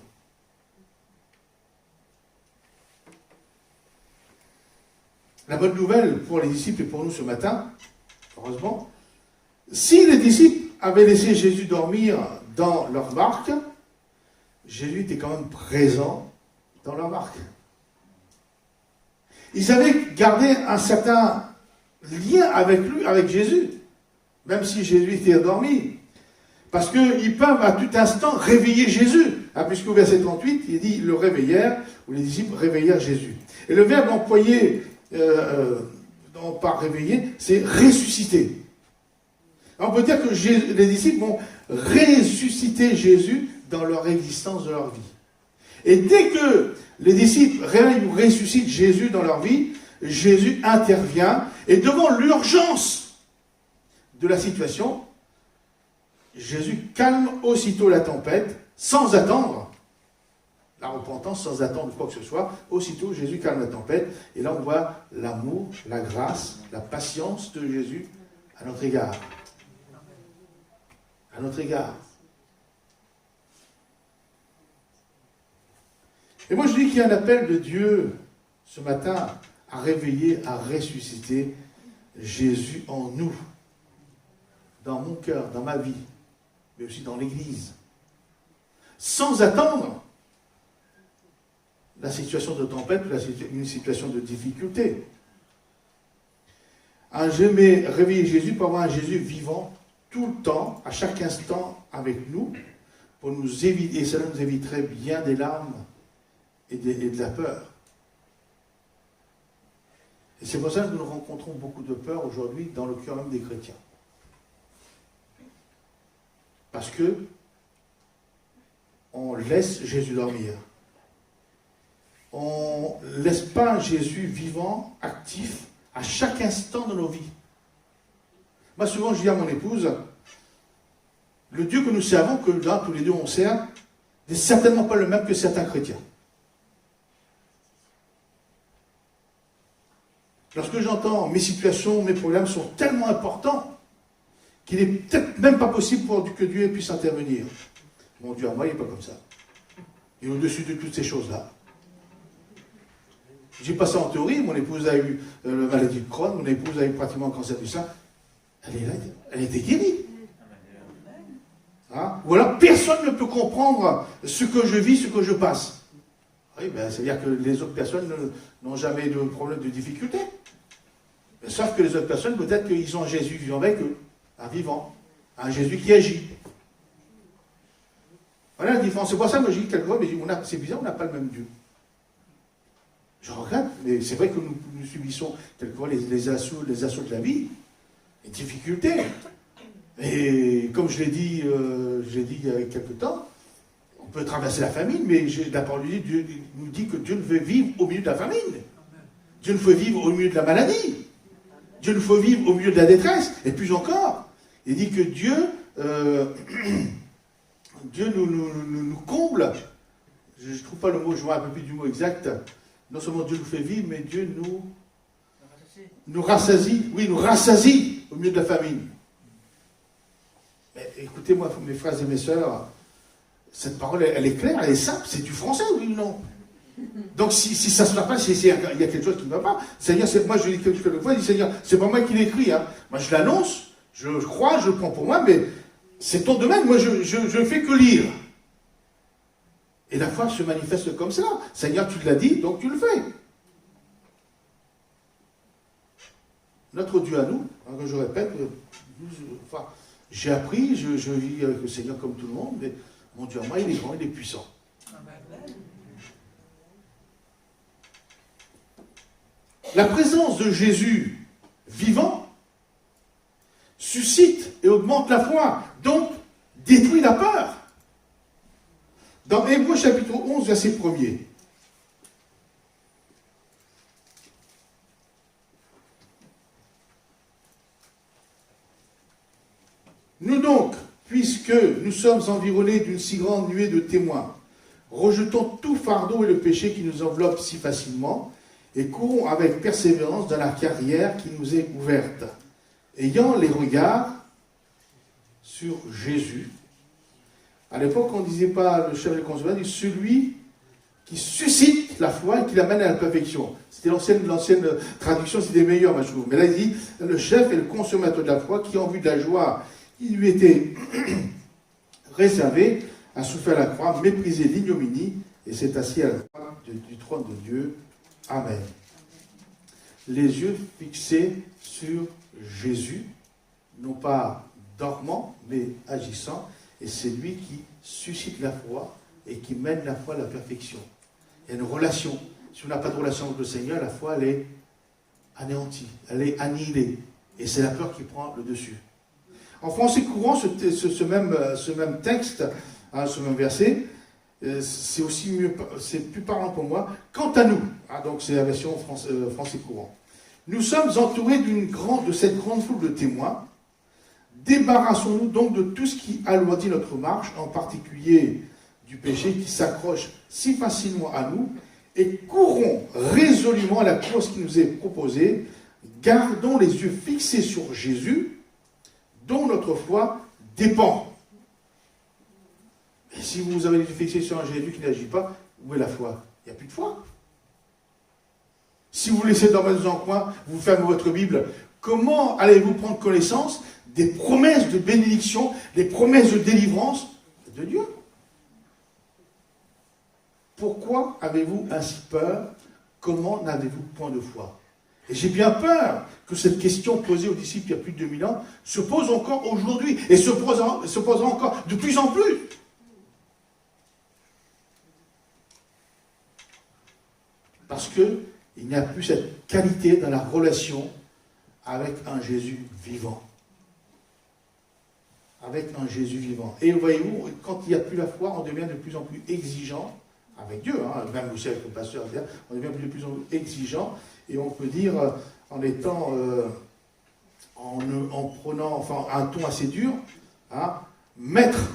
La bonne nouvelle pour les disciples et pour nous ce matin, heureusement, si les disciples avaient laissé Jésus dormir dans leur barque, Jésus était quand même présent dans leur barque. Ils avaient gardé un certain lien avec lui, avec Jésus, même si Jésus était endormi. Parce qu'ils peuvent à tout instant réveiller Jésus. Hein, puisqu'au verset 38, il dit, ils le réveillèrent, ou les disciples réveillèrent Jésus. Et le verbe employé par réveiller, c'est ressusciter. On peut dire que les disciples vont ressusciter Jésus dans leur existence de leur vie. Et dès que les disciples réveillent ou ressuscitent Jésus dans leur vie, Jésus intervient et devant l'urgence de la situation, Jésus calme aussitôt la tempête sans attendre la repentance, sans attendre quoi que ce soit. Aussitôt, Jésus calme la tempête et là on voit l'amour, la grâce, la patience de Jésus à notre égard. À notre égard. Et moi je dis qu'il y a un appel de Dieu ce matin à réveiller, à ressusciter Jésus en nous, dans mon cœur, dans ma vie, mais aussi dans l'Église. Sans attendre la situation de tempête, une situation de difficulté. Réveiller Jésus pour avoir un Jésus vivant tout le temps, à chaque instant avec nous, pour nous éviter, et cela nous éviterait bien des larmes et de la peur. Et c'est pour ça que nous rencontrons beaucoup de peur aujourd'hui dans le cœur même des chrétiens. Parce que on laisse Jésus dormir. On ne laisse pas Jésus vivant, actif, à chaque instant de nos vies. Moi, souvent, je dis à mon épouse, le Dieu que nous servons, que là, tous les deux on sert, n'est certainement pas le même que certains chrétiens. Lorsque j'entends mes situations, mes problèmes sont tellement importants qu'il n'est peut-être même pas possible pour que Dieu puisse intervenir. Mon Dieu, à moi, il n'est pas comme ça. Il est au-dessus de toutes ces choses-là. J'ai pas ça en théorie, mon épouse a eu la maladie de Crohn, mon épouse a eu pratiquement un cancer du sein. Elle était guérie. Hein? Ou alors personne ne peut comprendre ce que je vis, ce que je passe. Oui, ben, c'est-à-dire que les autres personnes n'ont jamais de problème de difficulté. Mais sauf que les autres personnes, peut-être qu'ils ont un Jésus vivant avec eux, un vivant, un Jésus qui agit. Voilà la différence. C'est pour ça que je dis quelquefois, mais c'est bizarre, on n'a pas le même Dieu. Je regrette, mais c'est vrai que nous subissons quelquefois les assauts de la vie, les difficultés. Et comme je l'ai dit il y a quelque temps, on peut traverser la famine, mais la parole de Dieu nous dit que Dieu veut vivre au milieu de la famine. Dieu nous fait vivre au milieu de la maladie. Dieu nous fait vivre au milieu de la détresse. Et plus encore, il dit que Dieu, Dieu nous comble. Je ne trouve pas le mot, je vois un peu plus du mot exact. Non seulement Dieu nous fait vivre, mais Dieu nous rassasie. Oui, nous rassasie au milieu de la famine. Mais écoutez-moi, mes frères et mes sœurs, cette parole, elle est claire, elle est simple, c'est du français, oui ou non? Donc si ça ne se va pas, il y a quelque chose qui ne va pas. Seigneur, moi je dis quelque fois, je dis Seigneur, c'est pas moi qui l'écris. Hein. Moi je l'annonce, je crois, je le prends pour moi, mais c'est ton domaine, moi je ne fais que lire. Et la foi se manifeste comme ça. Seigneur, tu l'as dit, donc tu le fais. Notre Dieu à nous, hein, je répète, j'ai appris, je vis avec le Seigneur comme tout le monde, mais mon Dieu à moi, il est grand, il est puissant. La présence de Jésus vivant suscite et augmente la foi, donc détruit la peur. Dans Hébreux chapitre 11, verset 1er. Nous donc, puisque nous sommes environnés d'une si grande nuée de témoins, rejetons tout fardeau et le péché qui nous enveloppe si facilement, et courons avec persévérance dans la carrière qui nous est ouverte, ayant les regards sur Jésus. À l'époque, on ne disait pas le chef de consommation, on dit celui qui suscite la foi et qui l'amène à la perfection. C'était l'ancienne traduction, c'était meilleur, moi je trouve. Mais là, il dit le chef et le consommateur de la foi qui, en vue de la joie qui lui était réservée, a souffert la croix, méprisé l'ignominie et s'est assis à la droite du trône de Dieu. Amen. Les yeux fixés sur Jésus, non pas dormant, mais agissant, et c'est lui qui suscite la foi et qui mène la foi à la perfection. Il y a une relation. Si on n'a pas de relation avec le Seigneur, la foi, elle est anéantie, elle est annihilée. Et c'est la peur qui prend le dessus. En français courant, ce même texte, hein, ce même verset, c'est aussi mieux, c'est plus parlant pour moi. Quant à nous, hein, donc c'est la version français courant. Nous sommes entourés de cette grande foule de témoins. Débarrassons-nous donc de tout ce qui alourdit notre marche, en particulier du péché qui s'accroche si facilement à nous, et courons résolument à la course qui nous est proposée. Gardons les yeux fixés sur Jésus, dont notre foi dépend. Et si vous avez les yeux fixés sur un Jésus qui n'agit pas, où est la foi? Il n'y a plus de foi. Si vous laissez dormir dans un coin, vous fermez votre Bible, comment allez-vous prendre connaissance des promesses de bénédiction, des promesses de délivrance de Dieu? Pourquoi avez-vous ainsi peur? Comment n'avez-vous point de foi? Et j'ai bien peur que cette question posée aux disciples il y a plus de 2000 ans se pose encore aujourd'hui et se posera encore de plus en plus. Parce qu'il n'y a plus cette qualité dans la relation avec un Jésus vivant. Avec un Jésus vivant. Et voyez-vous, quand il n'y a plus la foi, on devient de plus en plus exigeant avec Dieu, hein, même aussi avec le pasteur, on devient de plus en plus exigeant, et on peut dire, en étant, en prenant enfin, un ton assez dur, hein, maître.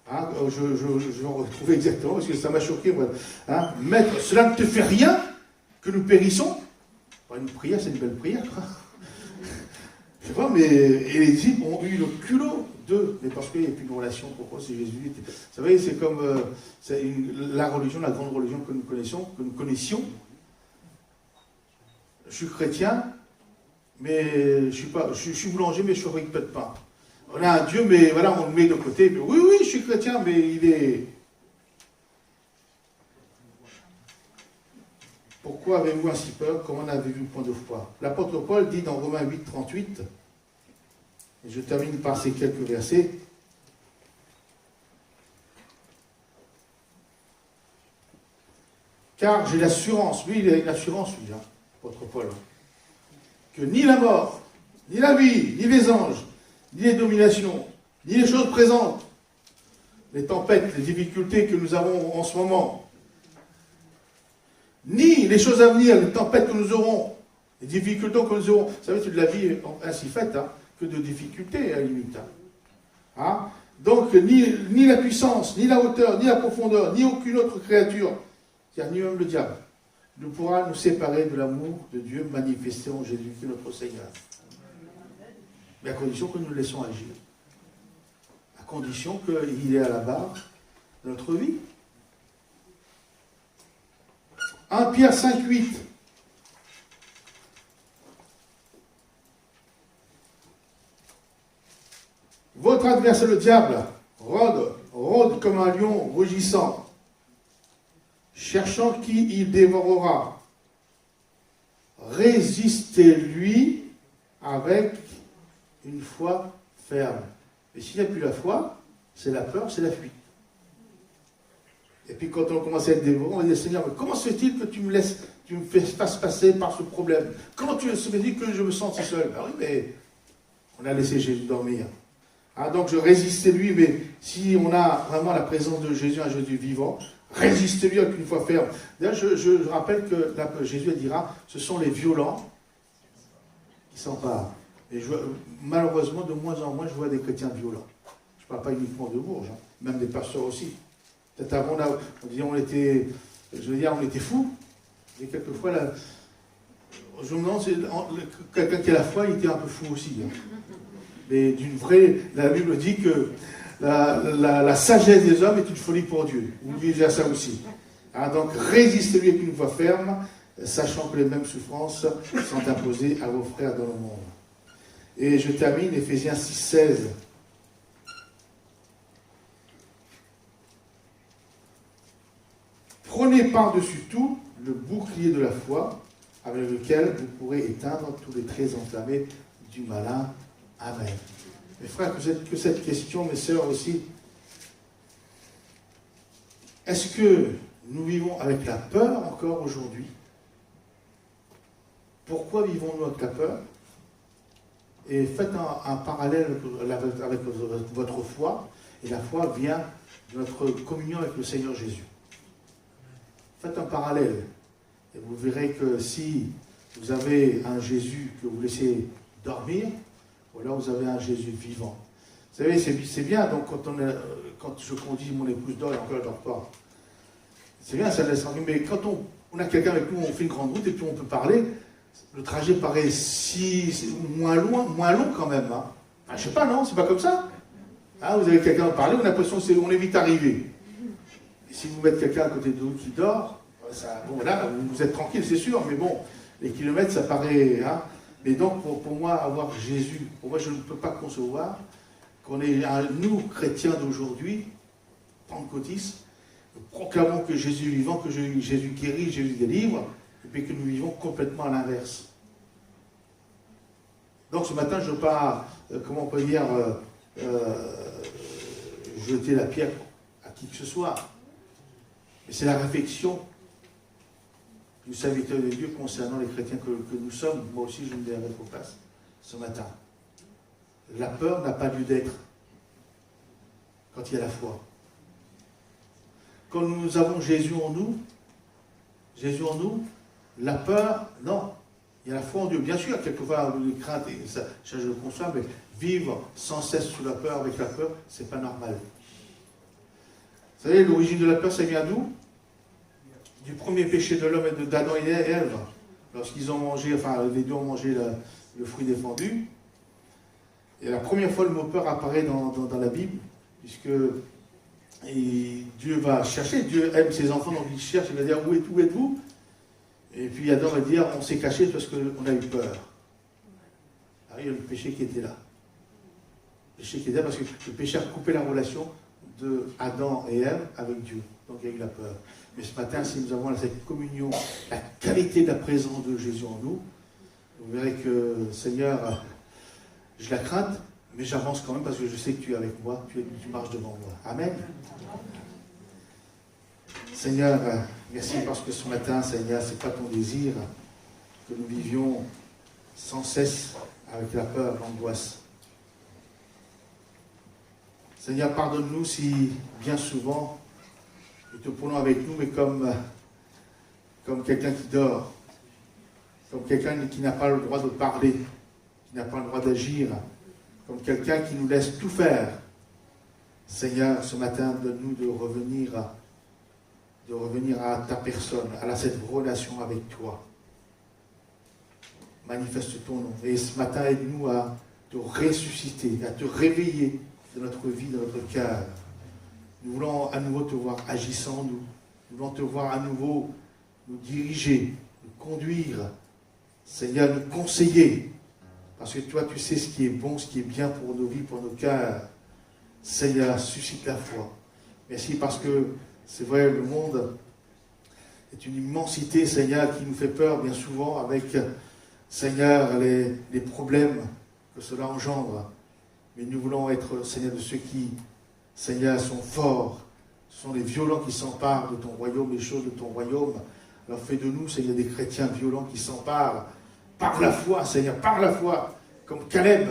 Hein, je vais en retrouver exactement, parce que ça m'a choqué, moi. Hein, maître, cela ne te fait rien que nous périssons. Une prière, c'est une belle prière, quoi. Je sais pas, mais les disciples ont eu le culot d'eux, mais parce qu'il n'y a plus de relation, pourquoi c'est Jésus. Vous savez, c'est comme la religion, la grande religion que nous connaissions. Je suis chrétien, mais je suis boulanger, mais je fabrique pas de pain. On a un Dieu, mais voilà, on le met de côté. Mais oui, je suis chrétien, mais il est... Pourquoi avez-vous ainsi peur? Comment n'avez-vous point de foi? L'apôtre Paul dit dans Romains 8, 38, et je termine par ces quelques versets, car j'ai l'assurance, lui il a une assurance, lui, hein, l'apôtre Paul, que ni la mort, ni la vie, ni les anges, ni les dominations, ni les choses présentes, les tempêtes, les difficultés que nous avons en ce moment, ni les choses à venir, les tempêtes que nous aurons, les difficultés que nous aurons. Vous savez, toute la vie est ainsi faite, hein, que de difficultés à la limite. Hein. Donc, ni la puissance, ni la hauteur, ni la profondeur, ni aucune autre créature, ni même le diable, ne pourra nous séparer de l'amour de Dieu manifesté en Jésus-Christ notre Seigneur. Mais à condition que nous le laissons agir. À condition qu'il est à la barre de notre vie. 1 Pierre 5, 8. Votre adversaire, le diable, rôde comme un lion rugissant, cherchant qui il dévorera. Résistez-lui avec une foi ferme. Et s'il n'y a plus la foi, c'est la peur, c'est la fuite. Et puis quand on commence à être dévoré, on va dire, Seigneur, mais comment se fait-il que tu me fasses passer par ce problème? Comment tu se fait-il que je me sente si seul? Ah oui, mais on a laissé Jésus dormir. Ah, donc je résistais lui, mais si on a vraiment la présence de Jésus, un Jésus vivant, résistez-lui avec une foi ferme. D'ailleurs, je rappelle que Jésus dira, ce sont les violents qui s'emparent. Et malheureusement, de moins en moins, je vois des chrétiens violents. Je ne parle pas uniquement de Bourges, hein, même des pasteurs aussi. Peut-être avant, on était fous. Et quelquefois, je me demande, quelqu'un qui a la foi, il était un peu fou aussi. Hein. Mais la Bible dit que la sagesse des hommes est une folie pour Dieu. Vous lisez ça aussi. Hein, donc, résistez-lui avec une voix ferme, sachant que les mêmes souffrances sont imposées à vos frères dans le monde. Et je termine, Éphésiens 6, 16. Prenez par-dessus tout le bouclier de la foi, avec lequel vous pourrez éteindre tous les traits enflammés du malin. Amen. Mes frères, que cette question, mes sœurs aussi, est-ce que nous vivons avec la peur encore aujourd'hui? Pourquoi vivons-nous avec la peur? Et faites un parallèle avec votre foi, et la foi vient de notre communion avec le Seigneur Jésus. Faites un parallèle, et vous verrez que si vous avez un Jésus que vous laissez dormir, ou alors vous avez un Jésus vivant. Vous savez, c'est bien, donc quand je conduis, mon épouse dort et encore elle ne dort pas. C'est bien, ça laisse dormir, mais quand on a quelqu'un avec nous, on fait une grande route et puis on peut parler, le trajet paraît moins long quand même. Hein. Enfin, je ne sais pas, non, c'est pas comme ça. Hein, vous avez quelqu'un à parler, on a l'impression qu'on est vite arrivé. Et si vous mettez quelqu'un à côté de vous qui dort, bon là, vous êtes tranquille, c'est sûr, mais bon, les kilomètres, ça paraît... Hein. Mais donc, pour moi, avoir Jésus, pour moi, je ne peux pas concevoir qu'on est, nous, chrétiens d'aujourd'hui, pentecôtistes, nous proclamons que Jésus est vivant, que Jésus guérit, Jésus délivre, et puis que nous vivons complètement à l'inverse. Donc, ce matin, je ne veux pas, comment on peut dire, jeter la pierre à qui que ce soit. Mais c'est la réflexion du serviteur de Dieu concernant les chrétiens que nous sommes. Moi aussi, je me mets à votre place ce matin. La peur n'a pas lieu d'être quand il y a la foi. Quand nous avons Jésus en nous, la peur, non. Il y a la foi en Dieu. Bien sûr, quelquefois, les craintes, et ça je le conçois, mais vivre sans cesse sous la peur, avec la peur, c'est pas normal. Vous savez, l'origine de la peur, ça vient d'où? Du premier péché de l'homme et d'Adam et Ève, lorsqu'ils ont mangé, enfin les deux ont mangé le fruit défendu. Et la première fois le mot peur apparaît dans la Bible, puisque Dieu va chercher, Dieu aime ses enfants, donc il cherche, il va dire où êtes-vous? Et puis Adam va dire on s'est caché parce qu'on a eu peur. Alors il y a le péché qui était là. Le péché qui était là parce que le péché a coupé la relation de Adam et Ève avec Dieu. Donc il y a eu la peur. Mais ce matin, si nous avons cette communion, la qualité de la présence de Jésus en nous, vous verrez que, Seigneur, je la crainte, mais j'avance quand même parce que je sais que tu es avec moi, tu marches devant moi. Amen. Seigneur, merci parce que ce matin, Seigneur, ce n'est pas ton désir que nous vivions sans cesse avec la peur, l'angoisse. Seigneur, pardonne-nous si bien souvent, nous te prenons avec nous, mais comme comme quelqu'un qui dort, comme quelqu'un qui n'a pas le droit de parler, qui n'a pas le droit d'agir, comme quelqu'un qui nous laisse tout faire. Seigneur, ce matin, donne-nous de revenir à ta personne, à cette relation avec toi. Manifeste ton nom. Et ce matin, aide-nous à te ressusciter, à te réveiller de notre vie, de notre cœur. Nous voulons à nouveau te voir agissant en nous. Nous voulons te voir à nouveau nous diriger, nous conduire. Seigneur, nous conseiller. Parce que toi, tu sais ce qui est bon, ce qui est bien pour nos vies, pour nos cœurs. Seigneur, suscite la foi. Merci parce que, c'est vrai, le monde est une immensité, Seigneur, qui nous fait peur bien souvent avec, Seigneur, les problèmes que cela engendre. Mais nous voulons être, Seigneur, de ceux qui, Seigneur, sont forts. Ce sont les violents qui s'emparent de ton royaume, les choses de ton royaume. Alors fais de nous, Seigneur, des chrétiens violents qui s'emparent par la foi, Seigneur, par la foi. Comme Caleb,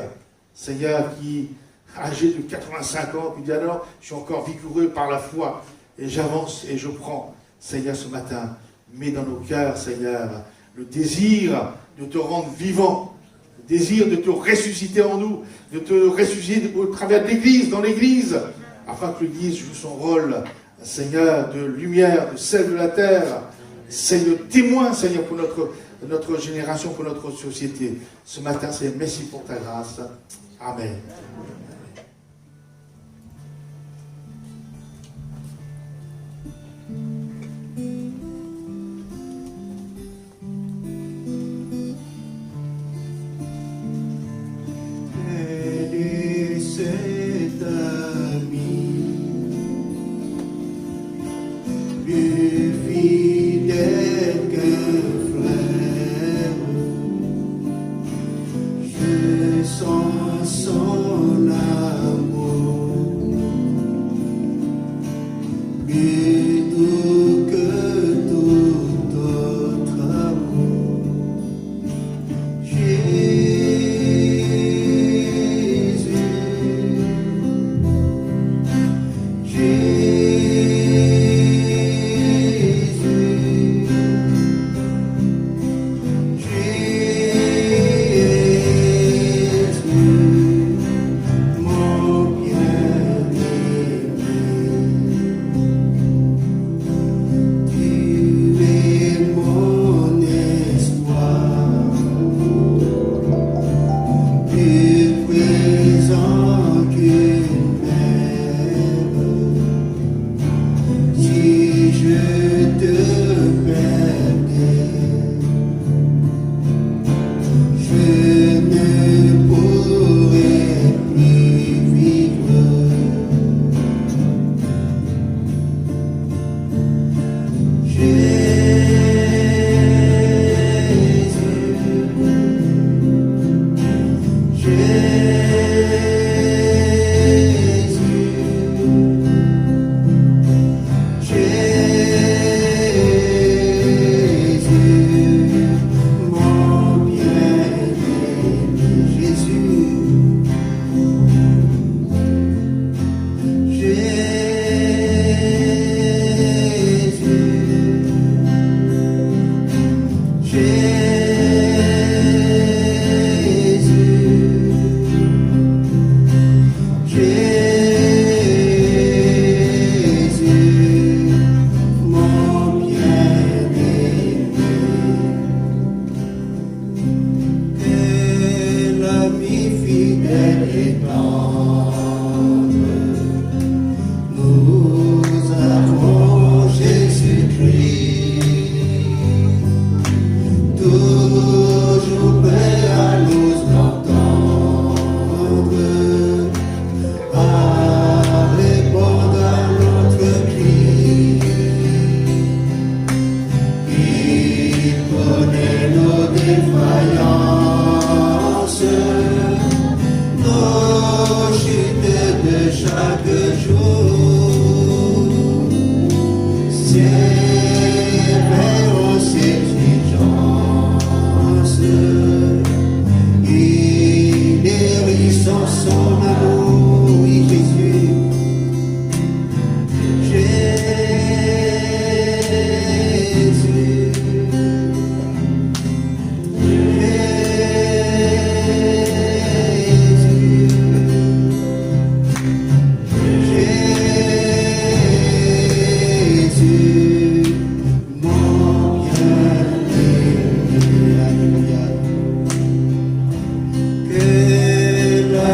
Seigneur, qui, âgé de 85 ans, qui dit alors, je suis encore vigoureux par la foi. Et j'avance et je prends, Seigneur, ce matin. Mets dans nos cœurs, Seigneur, le désir de te rendre vivant. Le désir de te ressusciter en nous, de te ressusciter au travers de l'Église, dans l'Église, afin que l'Église joue son rôle, Seigneur, de lumière, de sel de la terre, Seigneur, témoin, Seigneur, pour notre génération, pour notre société. Ce matin, Seigneur, merci pour ta grâce. Amen. Jésus.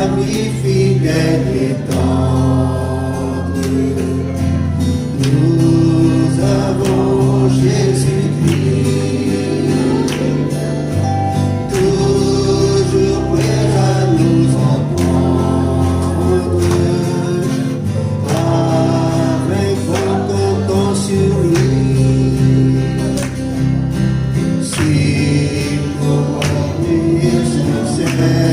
l'ami fidèle et tendre. Nous avons Jésus-Christ, toujours prêt à nous en prendre, avec bon comptant sur lui. Si nos prières sincères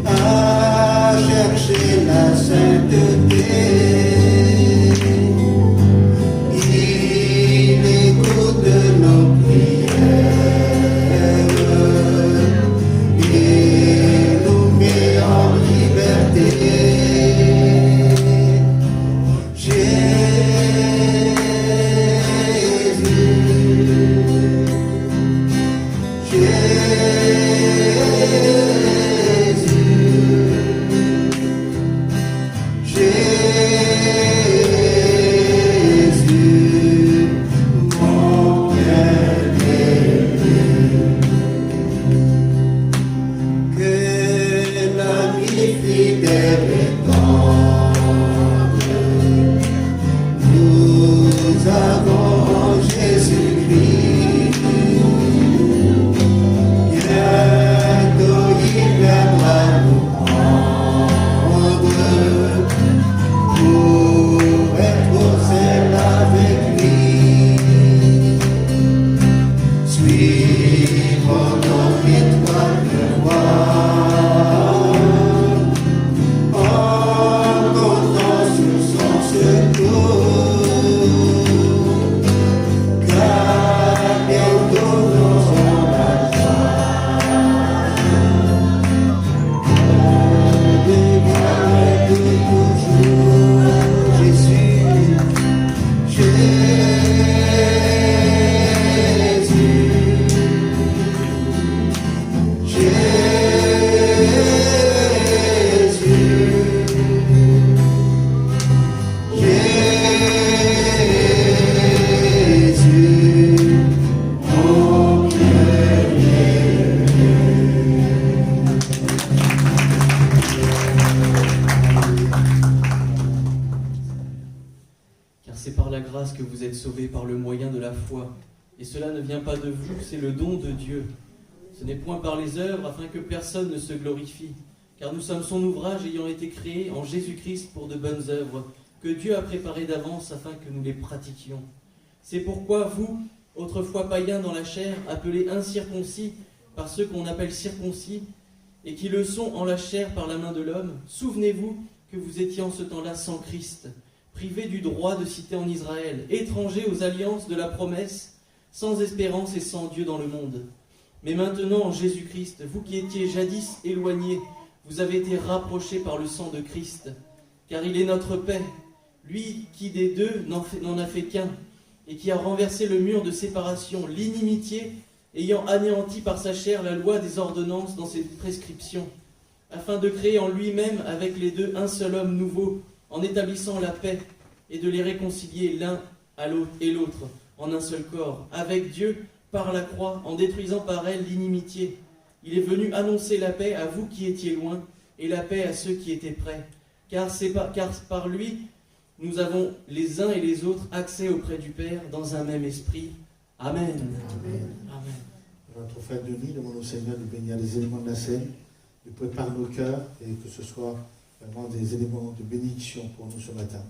à chercher la sainteté, il écoute nos prières et nous met en liberté. Et cela ne vient pas de vous, c'est le don de Dieu. Ce n'est point par les œuvres, afin que personne ne se glorifie. Car nous sommes son ouvrage ayant été créé en Jésus-Christ pour de bonnes œuvres, que Dieu a préparées d'avance afin que nous les pratiquions. C'est pourquoi vous, autrefois païens dans la chair, appelés incirconcis par ceux qu'on appelle circoncis, et qui le sont en la chair par la main de l'homme, souvenez-vous que vous étiez en ce temps-là sans Christ, privés du droit de cité en Israël, étrangers aux alliances de la promesse, sans espérance et sans Dieu dans le monde. Mais maintenant, en Jésus-Christ, vous qui étiez jadis éloignés, vous avez été rapprochés par le sang de Christ, car il est notre paix, lui qui des deux n'en a fait qu'un, et qui a renversé le mur de séparation, l'inimitié, ayant anéanti par sa chair la loi des ordonnances dans ses prescriptions, afin de créer en lui-même avec les deux un seul homme nouveau, en établissant la paix, et de les réconcilier l'un à l'autre et l'autre en un seul corps, avec Dieu par la croix, en détruisant par elle l'inimitié. Il est venu annoncer la paix à vous qui étiez loin, et la paix à ceux qui étaient près. Car par lui, nous avons les uns et les autres accès auprès du Père dans un même esprit. Amen. Amen. Amen. Notre frère Denis demande au Seigneur de bénir les éléments de la scène, de préparer nos cœurs et que ce soit vraiment des éléments de bénédiction pour nous ce matin.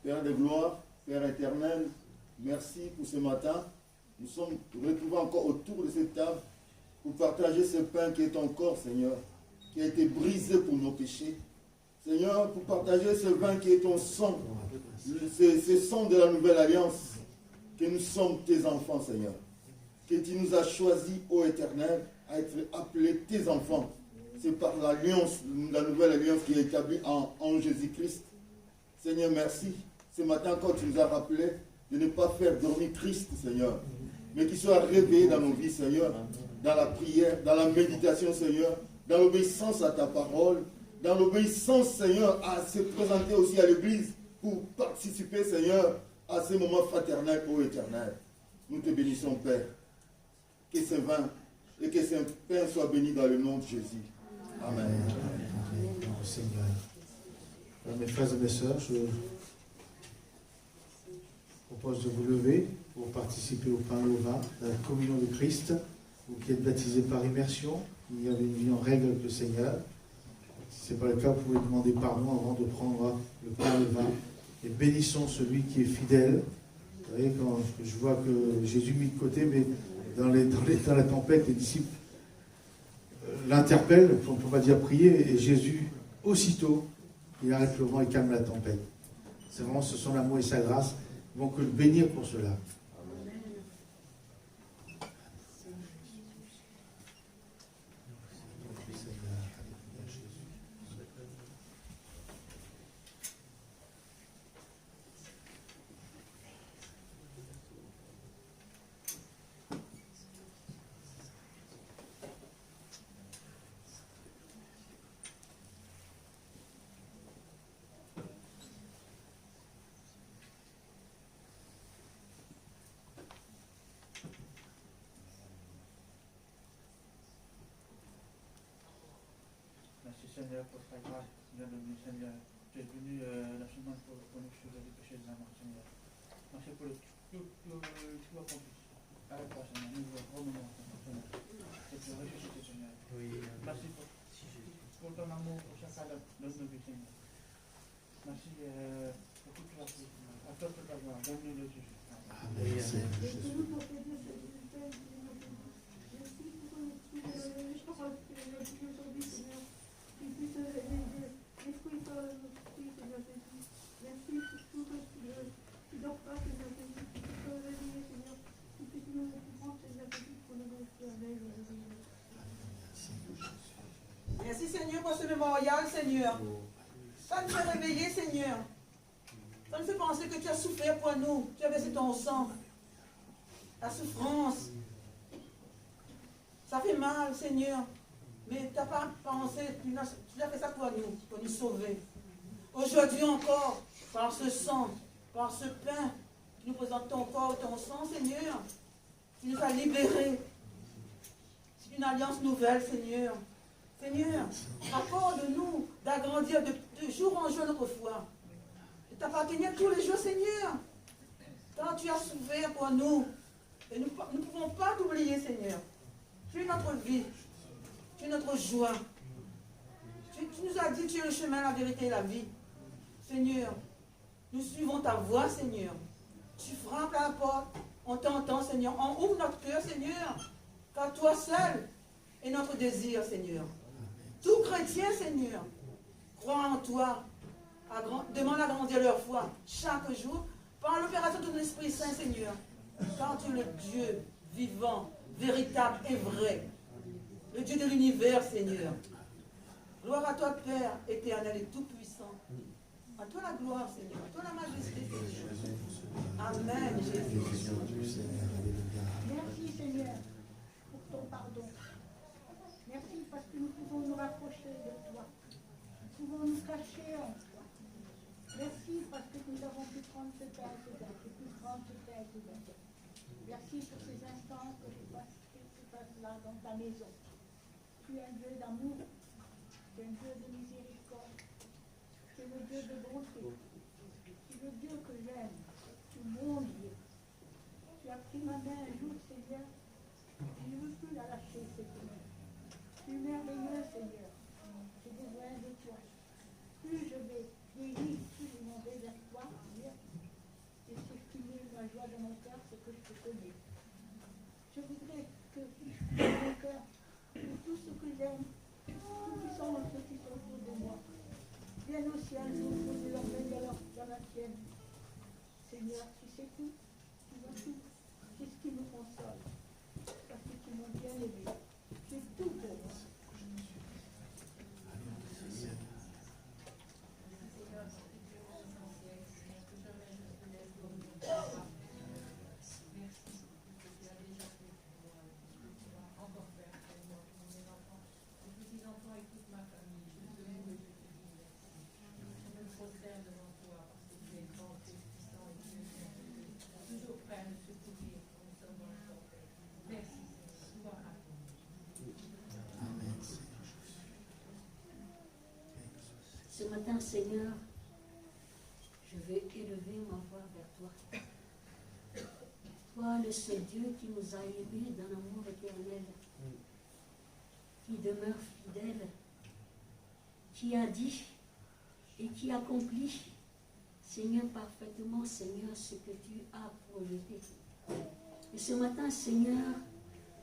Père de gloire, Père éternel, merci pour ce matin. Nous sommes retrouvés encore autour de cette table pour partager ce pain qui est ton corps, Seigneur, qui a été brisé pour nos péchés. Seigneur, pour partager ce vin qui est ton sang, ce sang de la nouvelle alliance, que nous sommes tes enfants, Seigneur. Que tu nous as choisis, ô Éternel, à être appelés tes enfants. C'est par l'alliance, la nouvelle alliance qui est établie en Jésus-Christ. Seigneur, merci. Ce matin, quand tu nous as rappelé de ne pas faire dormir triste, Seigneur, mais qu'il soit réveillé dans nos vies, Seigneur, dans la prière, dans la méditation, Seigneur, dans l'obéissance à ta parole, dans l'obéissance, Seigneur, à se présenter aussi à l'Église pour participer, Seigneur, à ces moments fraternels, ô Éternel. Nous te bénissons, Père. Que ce vin et que ce pain soit béni dans le nom de Jésus. Amen. Amen. Seigneur. Mes frères et mes sœurs, je propose de vous lever pour participer au pain et au vin, à la communion de Christ. Vous qui êtes baptisés par immersion, il y avait une vie en règle avec le Seigneur. Si ce n'est pas le cas, vous pouvez demander pardon avant de prendre le pain et le vin. Et bénissons celui qui est fidèle. Vous voyez, quand je vois que Jésus mis de côté, mais dans la tempête, les disciples l'interpellent, on ne peut pas dire prier, et Jésus, aussitôt, il arrête le vent et calme la tempête. C'est vraiment, ce sont l'amour et sa grâce. Ils ne vont que le bénir pour cela. Merci Seigneur pour ta grâce, bienvenue Seigneur. Tu es venu la semaine pour nous sauver des péchés de la mort, Seigneur. Merci pour tout accompli. Avec toi Seigneur, nous vous remercions Seigneur. Et tu ressuscité Seigneur. Merci pour ton amour pour chacun de nos vies Seigneur. Merci pour tout ce que tu as fait Seigneur. À toi toute la gloire, donne-nous le Jésus. Merci Seigneur pour ce mémorial, Seigneur. Ça nous fait réveiller, Seigneur. Ça nous fait penser que tu as souffert pour nous. Tu as versé ton sang. La souffrance. Ça fait mal, Seigneur. Mais tu n'as pas pensé, tu as fait ça pour nous sauver. Aujourd'hui encore, par ce sang, par ce pain, tu nous présentes ton corps, ton sang, Seigneur. Tu nous as libérés. C'est une alliance nouvelle, Seigneur. Seigneur, accorde-nous d'agrandir de jour en jour notre foi. De t'appartenir tous les jours, Seigneur. Car tu as souffert pour nous. Et nous ne pouvons pas t'oublier, Seigneur. Tu es notre vie. Tu es notre joie. Tu nous as dit, tu es le chemin, la vérité et la vie. Seigneur, nous suivons ta voie, Seigneur. Tu frappes à la porte. On t'entend, Seigneur. On ouvre notre cœur, Seigneur. Car toi seul est notre désir, Seigneur. Tout chrétien, Seigneur, croit en toi. Demande à grandir leur foi chaque jour par l'opération de ton Esprit Saint, Seigneur. Car tu es le Dieu vivant, véritable et vrai. Le Dieu de l'univers, Seigneur. Gloire à toi, Père éternel et tout-puissant. À toi la gloire, Seigneur. À toi la majesté, Seigneur. Amen, Jésus. Merci, Seigneur, pour ton pardon. Merci parce que nous pouvons nous rapprocher de toi. Nous pouvons nous cacher en toi. Merci parce que nous avons pu prendre ce pain et ce verre. Merci pour ces instants que je passe là dans ta maison. Tu es un Dieu d'amour. Tu es un Dieu de miséricorde. Tu es le Dieu de bonté. Tu es le Dieu que j'aime. Tu es mon Dieu. Tu as pris ma main un jour, Seigneur. Je ne veux plus la lâcher cette main. Tu es merveilleux, Seigneur. J'ai besoin de toi. Plus je vais vieillir, plus je m'en vais vers toi, Seigneur. Et c'est ce qui met la joie dans mon cœur, c'est que je te connais. Je voudrais que dans mon cœur, que tout ce que j'aime, tous ceux qui sont autour de moi, viennent aussi un jour poser leur main dans la tienne. Seigneur, tu sais tout, tu vois tout. C'est ce qui me console. Parce que tu m'as bien aimé. Tu es tout pour moi. Ce matin, Seigneur, je vais élever ma voix vers toi. Toi, le seul Dieu qui nous a aimés d'un amour éternel, qui demeure fidèle, qui a dit et qui accomplit, Seigneur, parfaitement, Seigneur, ce que tu as projeté. Et ce matin, Seigneur,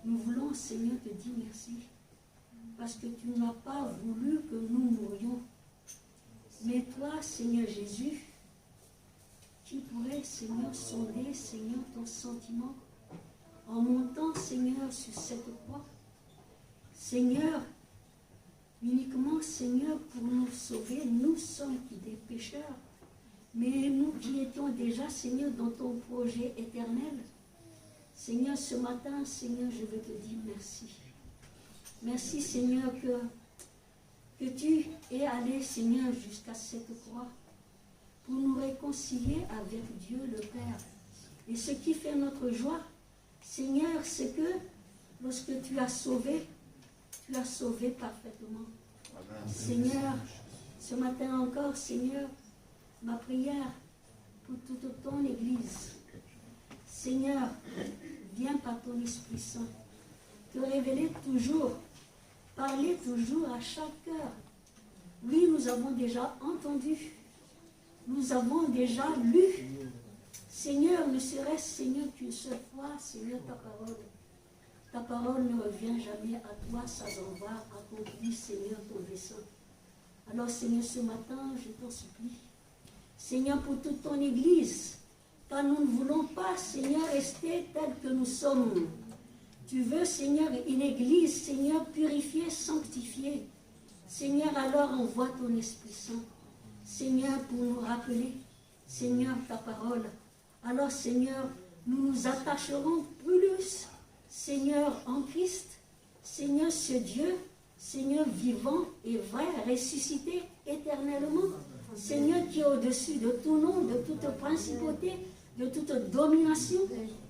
nous voulons, Seigneur, te dire merci, parce que tu n'as pas voulu que nous mourions. Mais toi, Seigneur Jésus, qui pourrais, Seigneur, sonder, Seigneur, ton sentiment, en montant, Seigneur, sur cette croix. Seigneur, uniquement, Seigneur, pour nous sauver, nous sommes des pécheurs, mais nous qui étions déjà, Seigneur, dans ton projet éternel. Seigneur, ce matin, Seigneur, je veux te dire merci. Merci, Seigneur, que tu es allé, Seigneur, jusqu'à cette croix pour nous réconcilier avec Dieu le Père. Et ce qui fait notre joie, Seigneur, c'est que lorsque tu as sauvé parfaitement. Amen. Seigneur, ce matin encore, Seigneur, ma prière pour toute ton Église. Seigneur, viens par ton Esprit Saint, te révéler toujours, parler toujours à chaque cœur. Oui, nous avons déjà entendu, nous avons déjà lu. Seigneur, ne serait-ce, Seigneur, qu'une seule fois, Seigneur, ta parole. Ta parole ne revient jamais à toi sans avoir accompli, Seigneur, ton dessein. Alors, Seigneur, ce matin, je t'en supplie. Seigneur, pour toute ton Église, car nous ne voulons pas, Seigneur, rester tels que nous sommes. Tu veux, Seigneur, une Église, Seigneur, purifiée, sanctifiée. Seigneur, alors envoie ton Esprit Saint. Seigneur, pour nous rappeler, Seigneur, ta parole. Alors, Seigneur, nous nous attacherons plus, Seigneur, en Christ. Seigneur, ce Dieu, Seigneur, vivant et vrai, ressuscité éternellement. Seigneur, qui est au-dessus de tout nom, de toute principauté, de toute domination.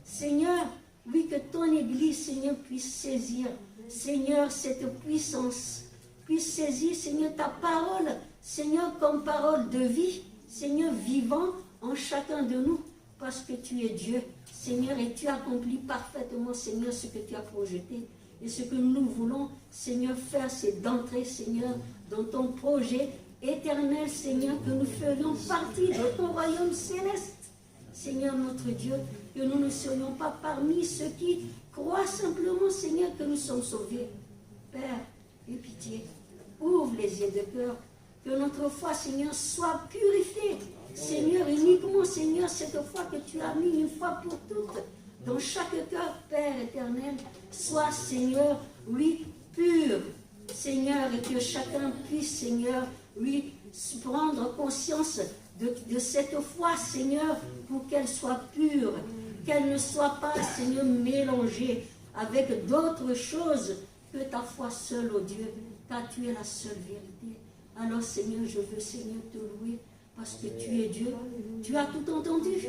Seigneur, oui, que ton Église, Seigneur, puisse saisir, Seigneur, cette puissance, puisse saisir, Seigneur, ta parole, Seigneur, comme parole de vie, Seigneur, vivant en chacun de nous, parce que tu es Dieu, Seigneur, et tu accomplis parfaitement, Seigneur, ce que tu as projeté. Et ce que nous voulons, Seigneur, faire, c'est d'entrer, Seigneur, dans ton projet éternel, Seigneur, que nous ferions partie de ton royaume céleste. Seigneur, notre Dieu, que nous ne serions pas parmi ceux qui croient simplement, Seigneur, que nous sommes sauvés. Père, aie pitié, ouvre les yeux de cœur, que notre foi, Seigneur, soit purifiée. Seigneur, uniquement, Seigneur, cette foi que tu as mis une fois pour toutes dans chaque cœur, Père éternel, soit, Seigneur, oui, pur. Seigneur, et que chacun puisse, Seigneur, oui, prendre conscience de cette foi, Seigneur, pour qu'elle soit pure, qu'elle ne soit pas, Seigneur, mélangée avec d'autres choses que ta foi seule, ô Dieu, car tu es la seule vérité. Alors, Seigneur, je veux, Seigneur, te louer, parce que tu es Dieu, tu as tout entendu,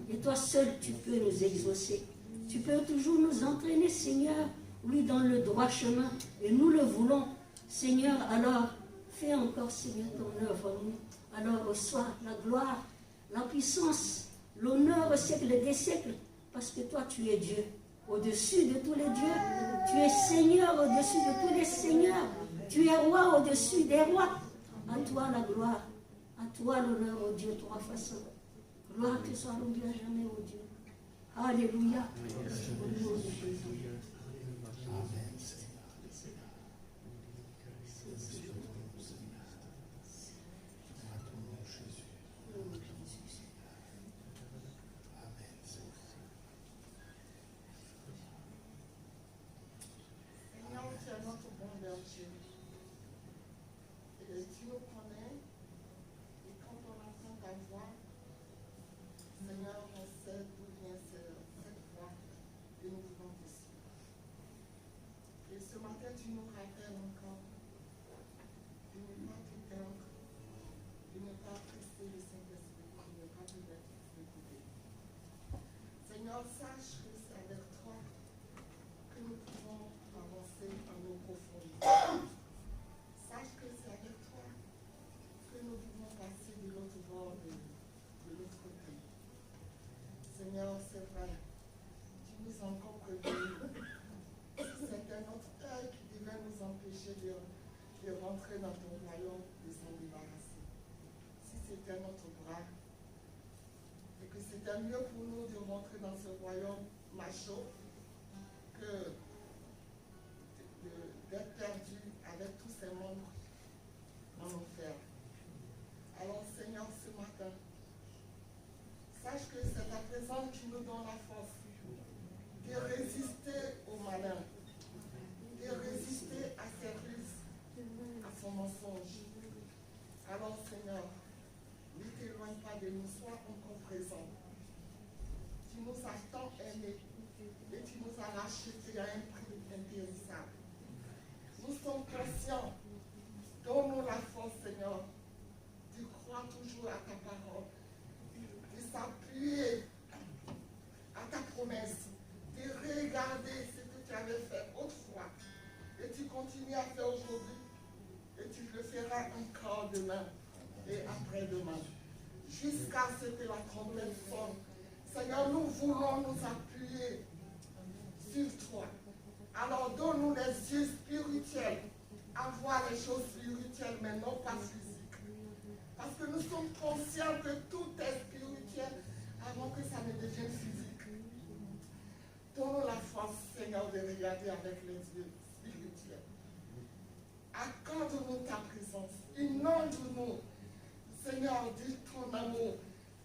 et toi seul, tu peux nous exaucer. Tu peux toujours nous entraîner, Seigneur, oui, dans le droit chemin, et nous le voulons. Seigneur, alors, fais encore, Seigneur, ton œuvre en nous. Alors, reçois la gloire, la puissance, l'honneur au siècle des siècles, parce que toi, tu es Dieu, au-dessus de tous les dieux. Tu es Seigneur au-dessus de tous les seigneurs. Tu es roi au-dessus des rois. À toi la gloire, à toi l'honneur, ô Dieu, trois fois saint. Gloire te soit rendue à jamais, ô Dieu. Alléluia. Au nom de Jésus. Amen. Tu nous rappelles encore de ne pas t'éteindre, de ne pas presser le Saint-Esprit, de ne pas te mettre écouter. Seigneur, sache que c'est avec toi que nous pouvons avancer en nos profondeurs. Sache que c'est avec toi de rentrer dans ton royaume, de s'en débarrasser. Si c'était notre bras, et que c'était mieux pour nous de rentrer dans ce royaume macho que d'être perdu avec tous ces membres en enfer. Alors Seigneur, ce matin, sache que c'est ta présence qui nous donne la force de résister au malin, de résister à ses ruses, à son mensonge. Alors Seigneur, ne t'éloigne pas de nous, sois encore présent. Tu nous as tant aimés et tu nous as rachetés à un prix impérissable. Nous sommes conscients, donne-nous la force Seigneur, de croire toujours à ta parole, de s'appuyer à ta promesse, de regarder ce que tu avais fait autrefois et tu continues à faire aujourd'hui et tu le feras encore demain et après-demain jusqu'à ce que la trompette sonne. Seigneur, nous voulons nous appuyer sur toi. Alors donne-nous les yeux spirituels à voir les choses spirituelles mais non pas physiques. Parce que nous sommes conscients que tout est spirituel avant que ça ne devienne physique. Donne-nous la force, Seigneur, de regarder avec les yeux spirituels. Accorde-nous ta présence. Inonde-nous, Seigneur, de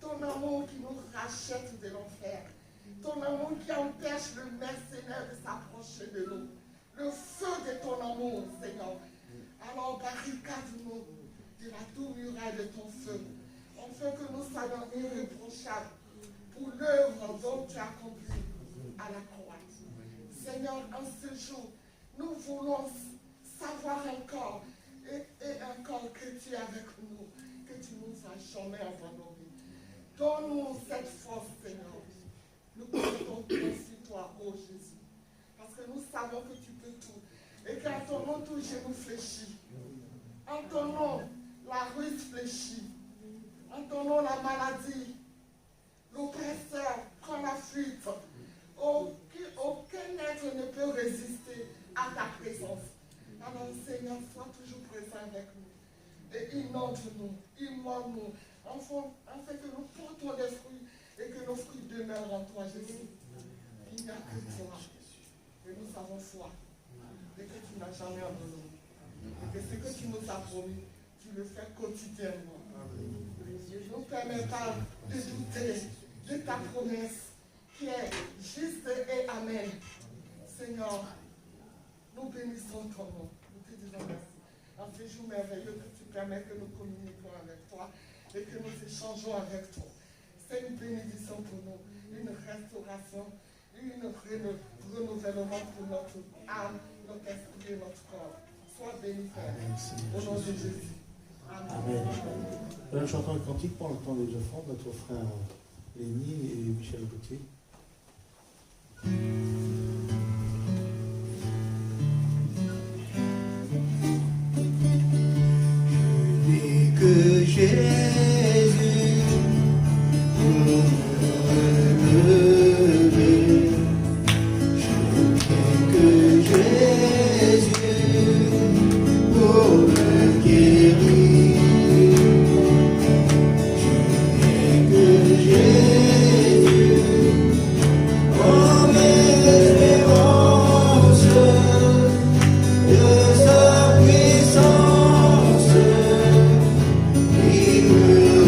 ton amour qui nous rachète de l'enfer. Ton amour qui empêche le mercenaire de s'approcher de nous. Le feu de ton amour, Seigneur. Alors barricade-nous de la douce muraille de ton feu. Afin que nous soyons irréprochables pour l'œuvre dont tu as accompli à la croix. Seigneur, en ce jour, nous voulons savoir encore et encore que tu es avec nous, que tu nous as jamais abandonnés. Donne-nous cette force, Seigneur. Nous comptons sur toi, ô Jésus. Parce que nous savons que tu peux tout. Et qu'en ton nom, tout genou fléchit. En ton nom, la ruse fléchit. En ton nom, la maladie, l'oppresseur prend la fuite. Aucun être ne peut résister à ta présence. Alors, Seigneur, sois toujours présent avec nous. Et inonde-nous, immole-nous, afin que nous portons des fruits et que nos fruits demeurent en toi, Jésus. Il n'y a que toi. Et nous avons foi. Et que tu n'as jamais abandonné. Et que ce que tu nous as promis, tu le fais quotidiennement. Ne nous permets pas de douter de ta promesse qui est juste et amen. Seigneur, nous bénissons ton nom. Nous te disons merci. En ce jour merveilleux que tu permets que nous communiquions avec toi et que nous échangeons avec toi. C'est une bénédiction pour nous, une restauration, un renouvellement pour notre âme, notre esprit et notre corps. Sois béni, Père. Au nom de Jésus. Amen. Nous chantons un cantique pour le temps des offrandes, notre frère Lénine et Michel Gauthier. Je dis que Jésus pour me relever. Je dis que Jésus pour me guérir. Je dis que Jésus comme espérance de sa puissance, il me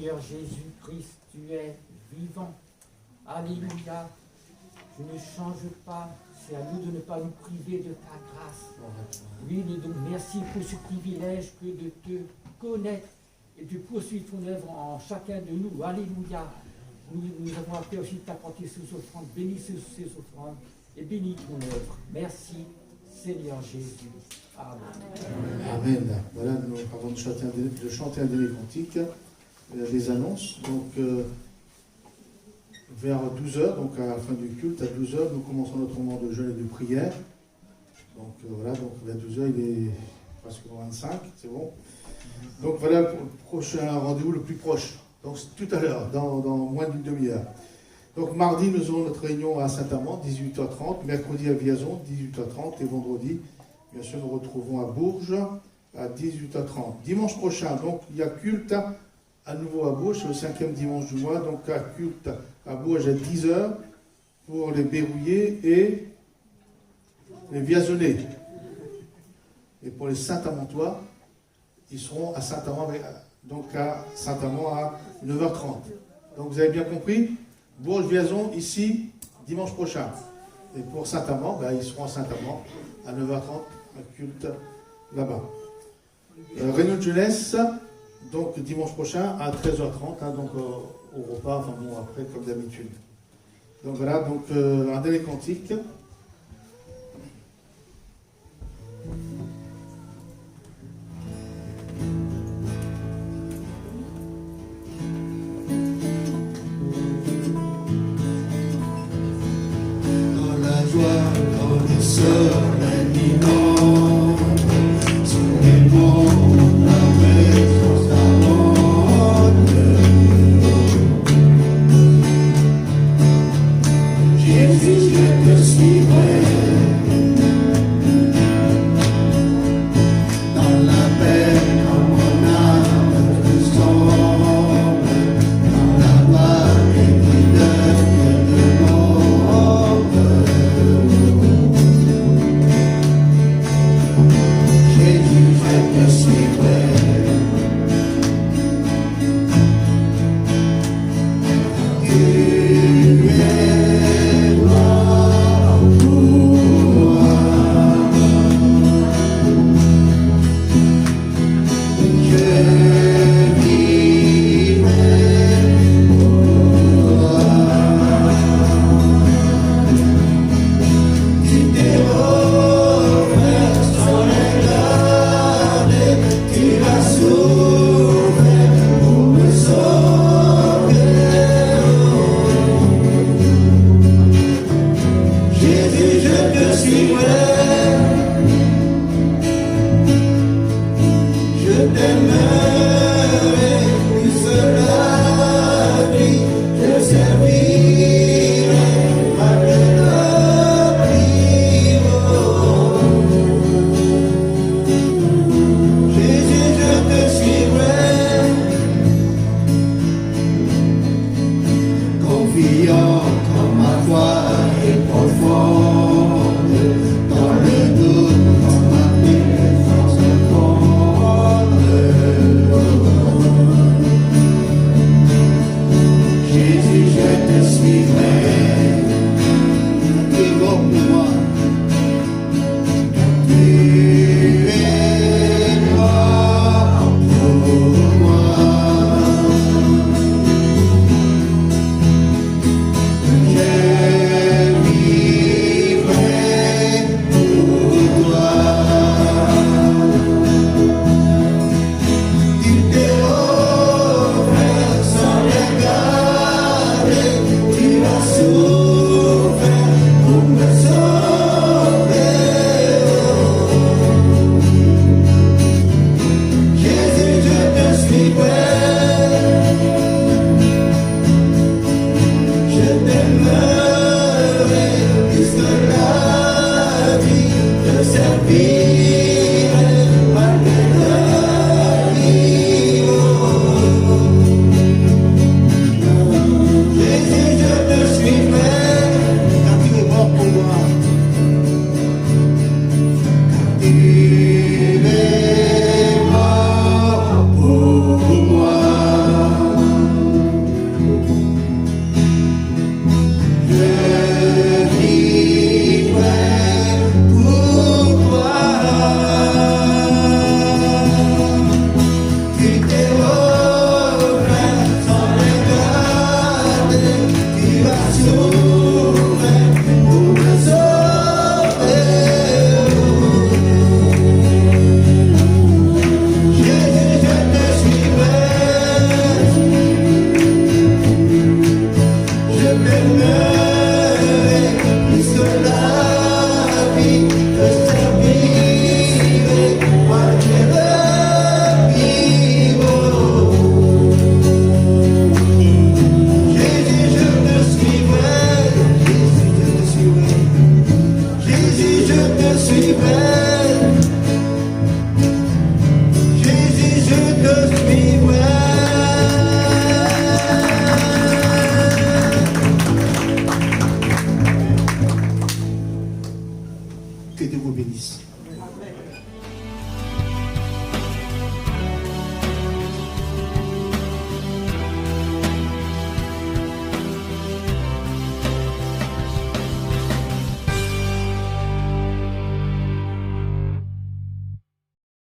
Seigneur Jésus-Christ, tu es vivant. Alléluia. Tu ne changes pas. C'est à nous de ne pas nous priver de ta grâce. Oui, nous donc merci pour ce privilège que de te connaître et de poursuivre ton œuvre en chacun de nous. Alléluia. Nous avons appris aussi de t'apporter ces offrandes. Bénis ces offrandes et bénis ton œuvre. Merci, Seigneur Jésus. Amen. Amen. Voilà, nous, avant de chanter un dernier cantique, des annonces. Donc, vers 12h, donc à la fin du culte, à 12h, nous commençons notre moment de jeûne et de prière. Donc voilà, donc vers 12h, il est presque 25, c'est bon. Donc voilà pour le prochain rendez-vous le plus proche. Donc tout à l'heure, dans moins d'une demi-heure. Donc mardi, nous aurons notre réunion à Saint-Amand, 18h30, mercredi à Vierzon, 18h30, et vendredi, bien sûr, nous retrouvons à Bourges à 18h30. Dimanche prochain, donc il y a culte à nouveau à Bourges, c'est le 5e dimanche du mois, donc à culte à Bourges à 10h pour les Berrouillés et les Viazonnais. Et pour les Saint-Amantois, ils seront à Saint-Amand, donc à Saint-Amand à 9h30. Donc vous avez bien compris, Bourges-Viazon ici, dimanche prochain. Et pour Saint-Amand, ils seront à Saint-Amand à 9h30, un culte là-bas. Réunion de jeunesse, donc dimanche prochain à 13h30, donc au repas, enfin bon, après, comme d'habitude. Donc voilà, donc un dernier cantique. Dans la joie, dans le soleil imminent, sur les monts, la maison s'abonde. Jésus, je te suis. libère.